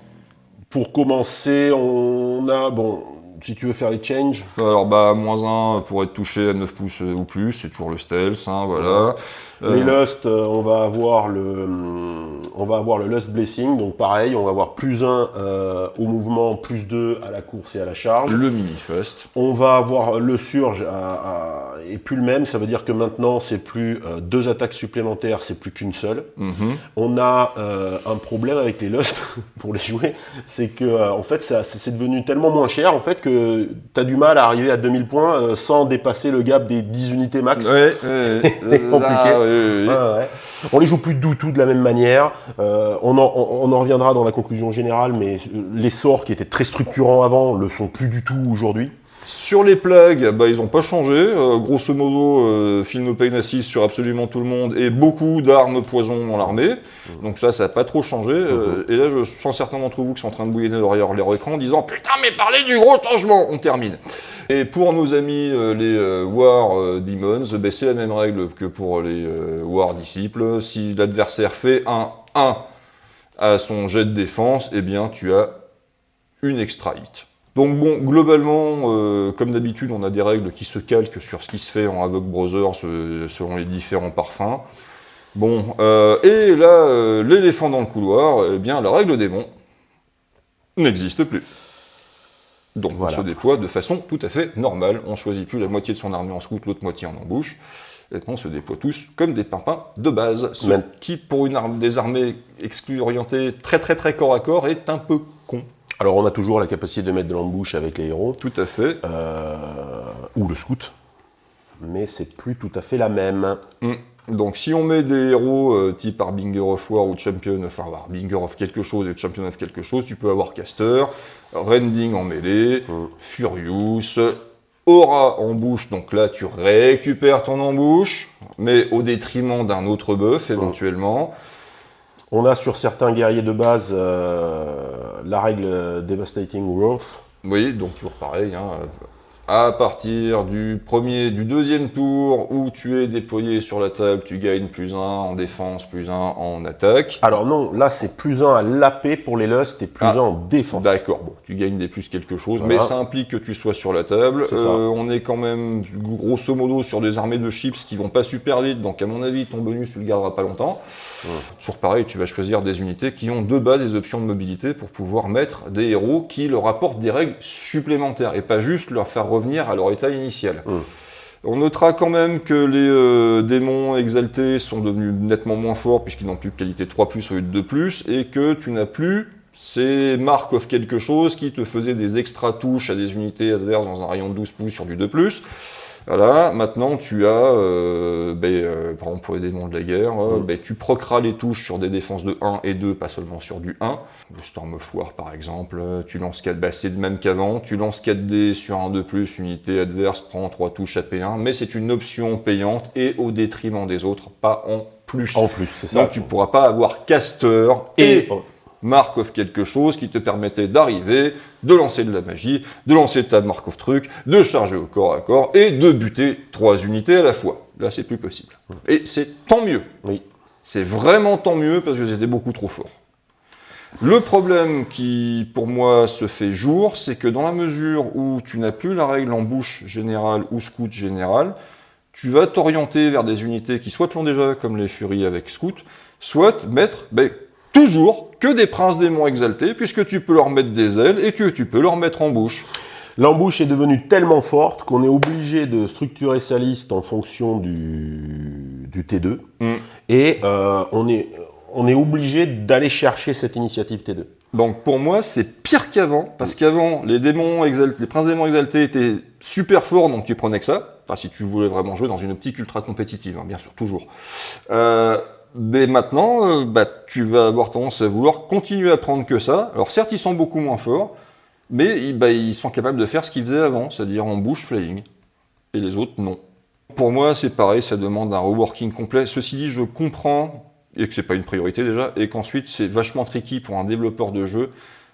pour commencer, on a, bon, si tu veux faire les changes, Alors bah, -1 pour être touché à 9 pouces ou plus, c'est toujours le stealth, hein, voilà. les Lust, on va avoir le Lust Blessing, donc pareil, on va avoir +1 au mouvement, +2 à la course et à la charge. Le mini-fest. On va avoir le Surge et plus le même, ça veut dire que maintenant c'est plus 2 attaques supplémentaires, c'est plus qu'une seule. On a un problème avec les Lust pour les jouer, c'est que en fait c'est devenu tellement moins cher en fait que tu as du mal à arriver à 2000 points sans dépasser le gap des 10 unités max. C'est compliqué. Ouais. On les joue plus du tout de la même manière. On en reviendra dans la conclusion générale, mais les sorts qui étaient très structurants avant le sont plus du tout aujourd'hui. Sur les plagues, bah, ils n'ont pas changé. Grosso modo, Feel No Pain Assist sur absolument tout le monde et beaucoup d'armes poison dans l'armée. Donc ça n'a pas trop changé. Et là, je sens certains d'entre vous qui sont en train de bouillonner derrière leur écran en disant « Putain, mais parlez du gros changement !» On termine. Et pour nos amis les War Demons, bah, c'est la même règle que pour les War Disciples. Si l'adversaire fait un 1 à son jet de défense, eh bien tu as une extra hit. Donc bon, globalement, comme d'habitude, on a des règles qui se calquent sur ce qui se fait en Havoc Brothers selon les différents parfums. Bon, et là, l'éléphant dans le couloir, eh bien la règle démon n'existe plus. Donc Voilà. on se déploie de façon tout à fait normale. On ne choisit plus la moitié de son armée en scout, l'autre moitié en embouche. Et on se déploie tous comme des pimpins de base. Ce qui, pour des armées orientées très très très corps à corps, est un peu con. Alors on a toujours la capacité de mettre de l'embouche avec les héros, Tout à fait. ou le scout, mais c'est plus tout à fait la même. Donc si on met des héros type Harbinger of War ou Champion, enfin Harbinger of quelque chose et Champion of quelque chose, tu peux avoir Caster, Rending en mêlée, Furious, Aura en bouche, donc là tu récupères ton embouche, mais au détriment d'un autre buff éventuellement. On a sur certains guerriers de base la règle Devastating Wrath. Oui, donc toujours pareil, hein, à partir du deuxième tour où tu es déployé sur la table, tu gagnes +1 en défense, +1 en attaque. Alors non, là c'est +1 à l'AP pour les Lust et +1 en défense. D'accord, bon, tu gagnes des plus quelque chose, Voilà. mais ça implique que tu sois sur la table. C'est ça. On est quand même grosso modo sur des armées de chips qui vont pas super vite, donc à mon avis ton bonus tu le garderas pas longtemps. Toujours pareil, tu vas choisir des unités qui ont de base des options de mobilité pour pouvoir mettre des héros qui leur apportent des règles supplémentaires et pas juste leur faire revenir à leur état initial. On notera quand même que les démons exaltés sont devenus nettement moins forts puisqu'ils n'ont plus de qualité 3+, au lieu de 2+, et que tu n'as plus ces marques of quelque chose qui te faisaient des extra touches à des unités adverses dans un rayon de 12 pouces sur du 2+. Voilà, maintenant tu as, par exemple pour les démons de la guerre, tu proceras les touches sur des défenses de 1 et 2, pas seulement sur du 1. Le Storm of War par exemple, tu lances 4, c'est le même qu'avant, tu lances 4 dés sur un 2+, unité adverse prend 3 touches à P1, mais c'est une option payante et au détriment des autres, pas en plus. En plus, c'est ça. Donc tu ne pourras pas avoir caster et mark of quelque chose qui te permettait d'arriver, de lancer de la magie, de lancer ta mark of truc, de charger au corps à corps et de buter 3 unités à la fois. Là, c'est plus possible. Et c'est tant mieux. Oui. C'est vraiment tant mieux parce que c'était beaucoup trop fort. Le problème qui, pour moi, se fait jour, c'est que dans la mesure où tu n'as plus la règle embouche générale ou scout générale, tu vas t'orienter vers des unités qui soit l'ont déjà, comme les Furies avec scout, soit mettre toujours que des princes démons exaltés, puisque tu peux leur mettre des ailes et tu peux leur mettre en bouche. L'embouche est devenue tellement forte qu'on est obligé de structurer sa liste en fonction du T2, et on est obligé d'aller chercher cette initiative T2. Donc pour moi, c'est pire qu'avant, parce qu'avant, les princes démons exaltés étaient super forts, donc tu prenais que ça, enfin si tu voulais vraiment jouer dans une optique ultra compétitive, hein, bien sûr, toujours. Mais maintenant, tu vas avoir tendance à vouloir continuer à prendre que ça. Alors certes, ils sont beaucoup moins forts, mais ils sont capables de faire ce qu'ils faisaient avant, c'est-à-dire en bouche flying. Et les autres, non. Pour moi, c'est pareil, ça demande un reworking complet. Ceci dit, je comprends, et que c'est pas une priorité déjà, et qu'ensuite c'est vachement tricky pour un développeur de jeu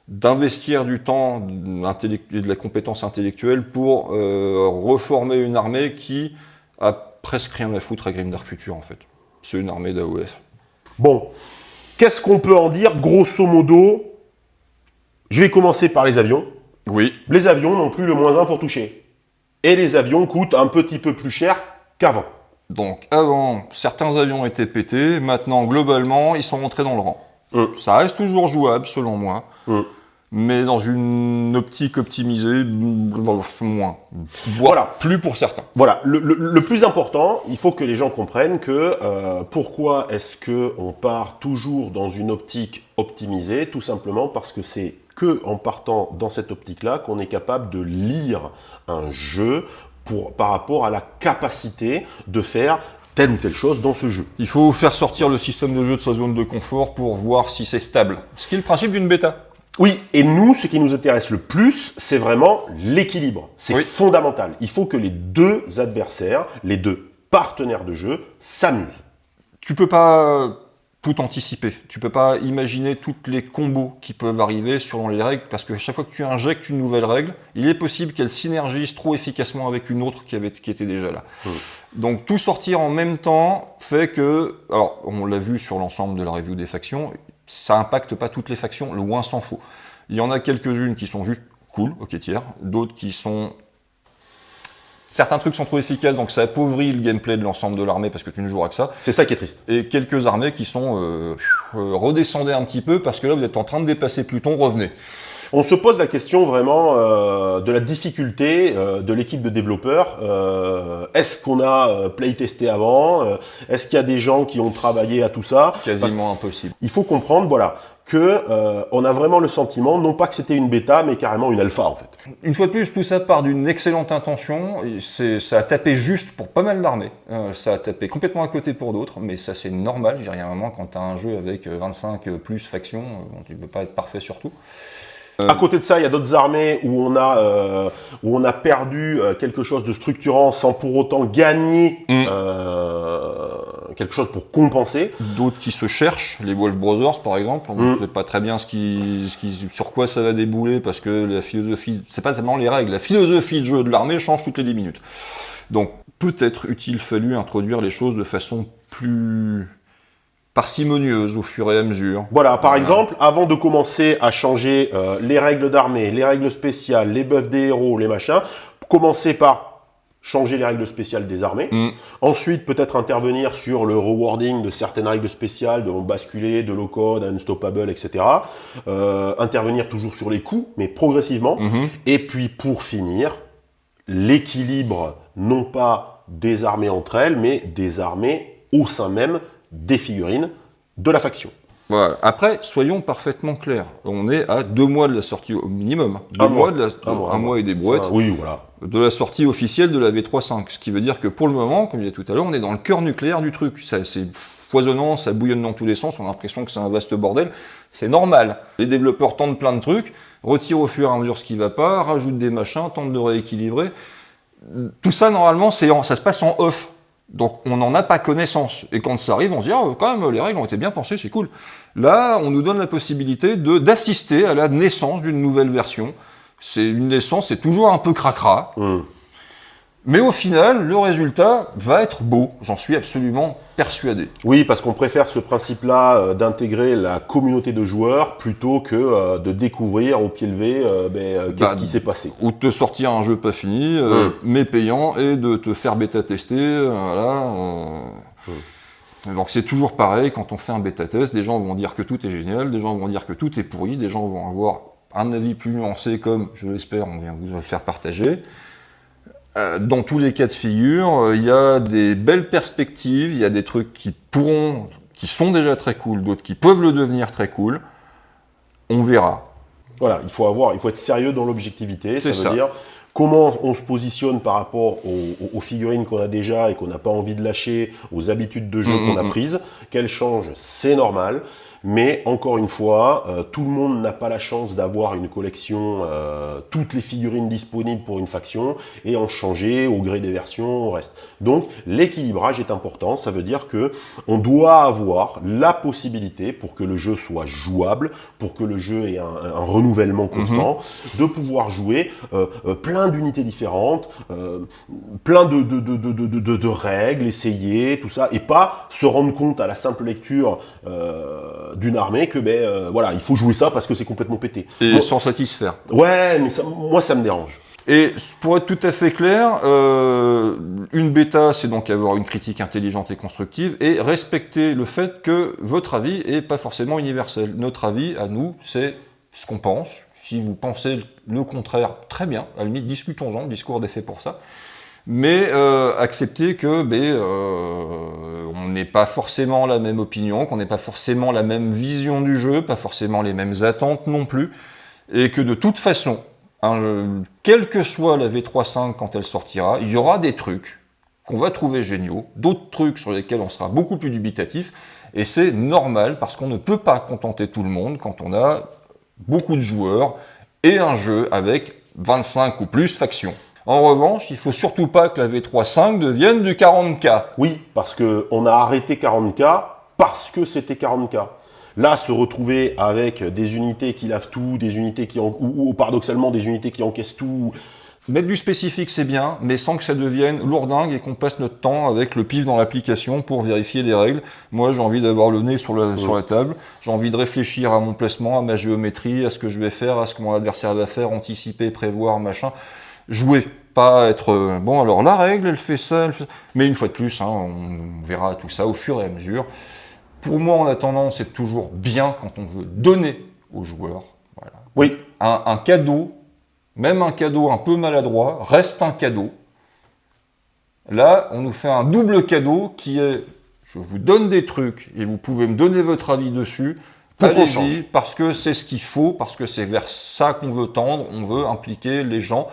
d'investir du temps et de la compétence intellectuelle pour reformer une armée qui a presque rien à foutre à Grimdark Future en fait. C'est une armée d'AOF. Bon, qu'est-ce qu'on peut en dire grosso modo? Je vais commencer par les avions. Oui. Les avions n'ont plus le -1 pour toucher. Et les avions coûtent un petit peu plus cher qu'avant. Donc avant, certains avions étaient pétés, maintenant globalement, ils sont rentrés dans le rang. Ça reste toujours jouable selon moi, mais dans une optique optimisée, moins. Voire plus pour certains. Voilà, le plus important, il faut que les gens comprennent que pourquoi est-ce qu'on part toujours dans une optique optimisée? Tout simplement parce que c'est que en partant dans cette optique-là qu'on est capable de lire un jeu par rapport à la capacité de faire telle ou telle chose dans ce jeu. Il faut faire sortir le système de jeu de sa zone de confort pour voir si c'est stable. Ce qui est le principe d'une bêta. Oui, et nous, ce qui nous intéresse le plus, c'est vraiment l'équilibre. C'est fondamental. Il faut que les deux adversaires, les deux partenaires de jeu, s'amusent. Tu peux pas tout anticiper. Tu peux pas imaginer toutes les combos qui peuvent arriver selon les règles, parce que chaque fois que tu injectes une nouvelle règle, il est possible qu'elle synergise trop efficacement avec une autre qui était déjà là. Donc tout sortir en même temps fait que, alors on l'a vu sur l'ensemble de la review des factions, ça impacte pas toutes les factions, loin s'en faut. Il y en a quelques-unes qui sont juste cool, ok tiers, d'autres qui sont... Certains trucs sont trop efficaces, donc ça appauvrit le gameplay de l'ensemble de l'armée parce que tu ne joueras que ça. C'est ça qui est triste. Et quelques armées qui sont redescendez un petit peu parce que là vous êtes en train de dépasser Pluton, revenez. On se pose la question vraiment de la difficulté de l'équipe de développeurs. Est-ce qu'on a playtesté avant? Est-ce qu'il y a des gens qui ont travaillé à tout ça? Quasiment impossible. Il faut comprendre, voilà, que on a vraiment le sentiment, non pas que c'était une bêta, mais carrément une alpha en fait. Une fois de plus, tout ça part d'une excellente intention. Ça a tapé juste pour pas mal d'armées. Ça a tapé complètement à côté pour d'autres, mais ça c'est normal. Je veux dire, il y a un moment quand tu as un jeu avec 25 plus factions, tu ne peux pas être parfait sur tout. À côté de ça, il y a d'autres armées où on a perdu quelque chose de structurant sans pour autant gagner quelque chose pour compenser. D'autres qui se cherchent, les Wolf Brothers par exemple, on ne sait pas très bien sur quoi ça va débouler parce que la philosophie, c'est pas seulement les règles, la philosophie de jeu de l'armée change toutes les 10 minutes. Donc peut-être eût-il fallu introduire les choses de façon plus parcimonieuse au fur et à mesure. Voilà, par exemple, avant de commencer à changer les règles d'armée, les règles spéciales, les buffs des héros, les machins, commencer par changer les règles spéciales des armées. Ensuite, peut-être intervenir sur le rewarding de certaines règles spéciales, de basculer de low code à unstoppable, etc. Intervenir toujours sur les coups, mais progressivement. Et puis, pour finir, l'équilibre, non pas des armées entre elles, mais des armées au sein même des figurines de la faction. Voilà. Après, soyons parfaitement clairs. On est à 2 mois de la sortie au minimum. Un mois et des brouettes. Oui, voilà. De la sortie officielle de la V3.5. Ce qui veut dire que pour le moment, comme je disais tout à l'heure, on est dans le cœur nucléaire du truc. C'est foisonnant, ça bouillonne dans tous les sens, on a l'impression que c'est un vaste bordel. C'est normal. Les développeurs tentent plein de trucs, retirent au fur et à mesure ce qui va pas, rajoutent des machins, tentent de rééquilibrer. Tout ça, normalement, ça se passe en off. Donc on n'en a pas connaissance. Et quand ça arrive, on se dit « Ah, quand même, les règles ont été bien pensées, c'est cool ». Là, on nous donne la possibilité d'assister à la naissance d'une nouvelle version. C'est une naissance, c'est toujours un peu cracra. Mais au final, le résultat va être beau. J'en suis absolument persuadé. Oui, parce qu'on préfère ce principe-là d'intégrer la communauté de joueurs plutôt que de découvrir au pied levé qu'est-ce qui s'est passé. Ou de te sortir un jeu pas fini, mais payant, et de te faire bêta-tester. Donc c'est toujours pareil, quand on fait un bêta-test, des gens vont dire que tout est génial, des gens vont dire que tout est pourri, des gens vont avoir un avis plus nuancé comme, je l'espère, on vient vous le faire partager. Dans tous les cas de figure, il y a des belles perspectives, il y a des trucs qui sont déjà très cool, d'autres qui peuvent le devenir très cool. On verra. Voilà, il faut être sérieux dans l'objectivité. Ça veut dire comment on se positionne par rapport aux figurines qu'on a déjà et qu'on n'a pas envie de lâcher, aux habitudes de jeu qu'on a prises, qu'elles changent, c'est normal. Mais encore une fois, tout le monde n'a pas la chance d'avoir une collection, toutes les figurines disponibles pour une faction, et en changer au gré des versions, au reste. Donc l'équilibrage est important, ça veut dire que on doit avoir la possibilité, pour que le jeu soit jouable, pour que le jeu ait un renouvellement constant, de pouvoir jouer plein d'unités différentes, plein de règles, essayer, tout ça, et pas se rendre compte à la simple lecture d'une armée que voilà, il faut jouer ça parce que c'est complètement pété. Et Bon, sans satisfaire. ouais, mais ça, moi ça me dérange. Et pour être tout à fait clair, une bêta, c'est donc avoir une critique intelligente et constructive, et respecter le fait que votre avis n'est pas forcément universel. Notre avis, à nous, c'est ce qu'on pense. Si vous pensez le contraire, très bien, à la limite, discutons-en, le discours est fait pour ça. Mais accepter que on n'ait pas forcément la même opinion, qu'on n'ait pas forcément la même vision du jeu, pas forcément les mêmes attentes non plus, et que de toute façon, quelle que soit la V3.5 quand elle sortira, il y aura des trucs qu'on va trouver géniaux, d'autres trucs sur lesquels on sera beaucoup plus dubitatif, et c'est normal parce qu'on ne peut pas contenter tout le monde quand on a beaucoup de joueurs et un jeu avec 25 ou plus factions. En revanche, il ne faut surtout pas que la V3.5 devienne du 40K. Oui, parce qu'on a arrêté 40K parce que c'était 40K. Là, se retrouver avec des unités qui lavent tout, des unités ou paradoxalement des unités qui encaissent tout. Mettre du spécifique, c'est bien, mais sans que ça devienne lourdingue et qu'on passe notre temps avec le pif dans l'application pour vérifier les règles. Moi, j'ai envie d'avoir le nez sur la table, j'ai envie de réfléchir à mon placement, à ma géométrie, à ce que je vais faire, à ce que mon adversaire va faire, anticiper, prévoir, machin. Jouer, pas être... bon, alors la règle, elle fait ça, mais une fois de plus, on verra tout ça au fur et à mesure. Pour moi, en attendant, c'est toujours bien quand on veut donner aux joueurs. Voilà. Oui. Un cadeau, même un cadeau un peu maladroit, reste un cadeau. Là, on nous fait un double cadeau qui est, je vous donne des trucs et vous pouvez me donner votre avis dessus. Allez-y, parce que c'est ce qu'il faut, parce que c'est vers ça qu'on veut tendre, on veut impliquer les gens.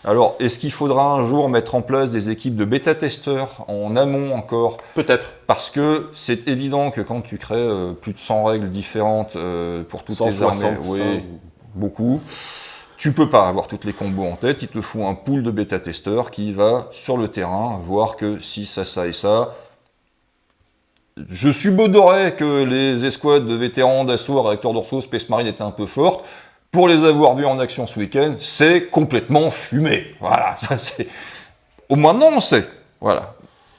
Alors, est-ce qu'il faudra un jour mettre en place des équipes de bêta-testeurs en amont encore ? Peut-être. Parce que c'est évident que quand tu crées plus de 100 règles différentes pour toutes tes armées, oui, beaucoup, tu peux pas avoir toutes les combos en tête, il te faut un pool de bêta-testeurs qui va sur le terrain voir que si ça et ça. Je subodorais que les escouades de vétérans d'assaut, réacteurs d'Orso, Space Marine étaient un peu fortes. Pour les avoir vus en action ce week-end, c'est complètement fumé. Voilà, ça c'est... Au moins non, on sait. Voilà.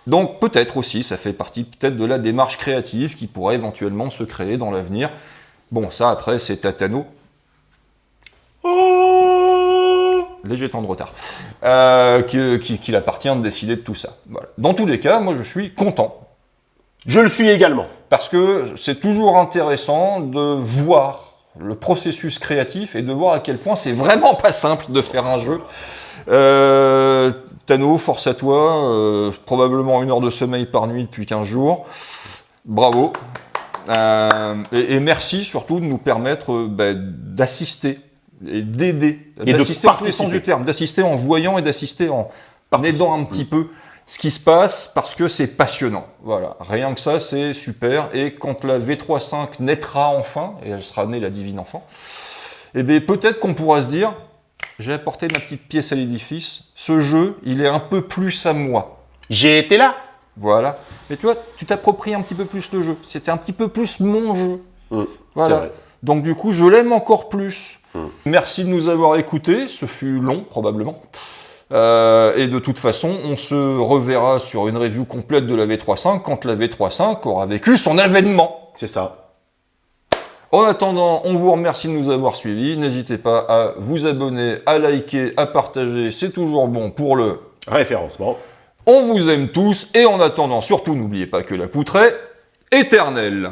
Donc peut-être aussi, ça fait partie peut-être de la démarche créative qui pourrait éventuellement se créer dans l'avenir. Bon, ça après, c'est Tatano. Léger temps de retard. Qu'il appartient de décider de tout ça. Voilà. Dans tous les cas, moi je suis content. Je le suis également. Parce que c'est toujours intéressant de voir le processus créatif et de voir à quel point c'est vraiment pas simple de faire un jeu. Tano, force à toi, probablement 1 heure de sommeil par nuit depuis 15 jours. Bravo. Et merci surtout de nous permettre d'assister et d'aider, d'assister dans tous les sens du terme, d'assister en voyant et d'assister en aidant un petit peu ce qui se passe parce que c'est passionnant. Voilà, rien que ça, c'est super. Et quand la V3.5 naîtra enfin, et elle sera née la divine enfant, eh bien peut-être qu'on pourra se dire, j'ai apporté ma petite pièce à l'édifice, ce jeu, il est un peu plus à moi. J'ai été là. Voilà. Mais tu vois, tu t'appropries un petit peu plus le jeu. C'était un petit peu plus mon jeu. Voilà. C'est vrai. Donc du coup, je l'aime encore plus. Merci de nous avoir écoutés. Ce fut long, probablement. Et de toute façon, on se reverra sur une review complète de la V3.5 quand la V3.5 aura vécu son avènement. C'est ça. En attendant, on vous remercie de nous avoir suivis. N'hésitez pas à vous abonner, à liker, à partager. C'est toujours bon pour le référencement. On vous aime tous. Et en attendant, surtout, n'oubliez pas que la poutre est éternelle.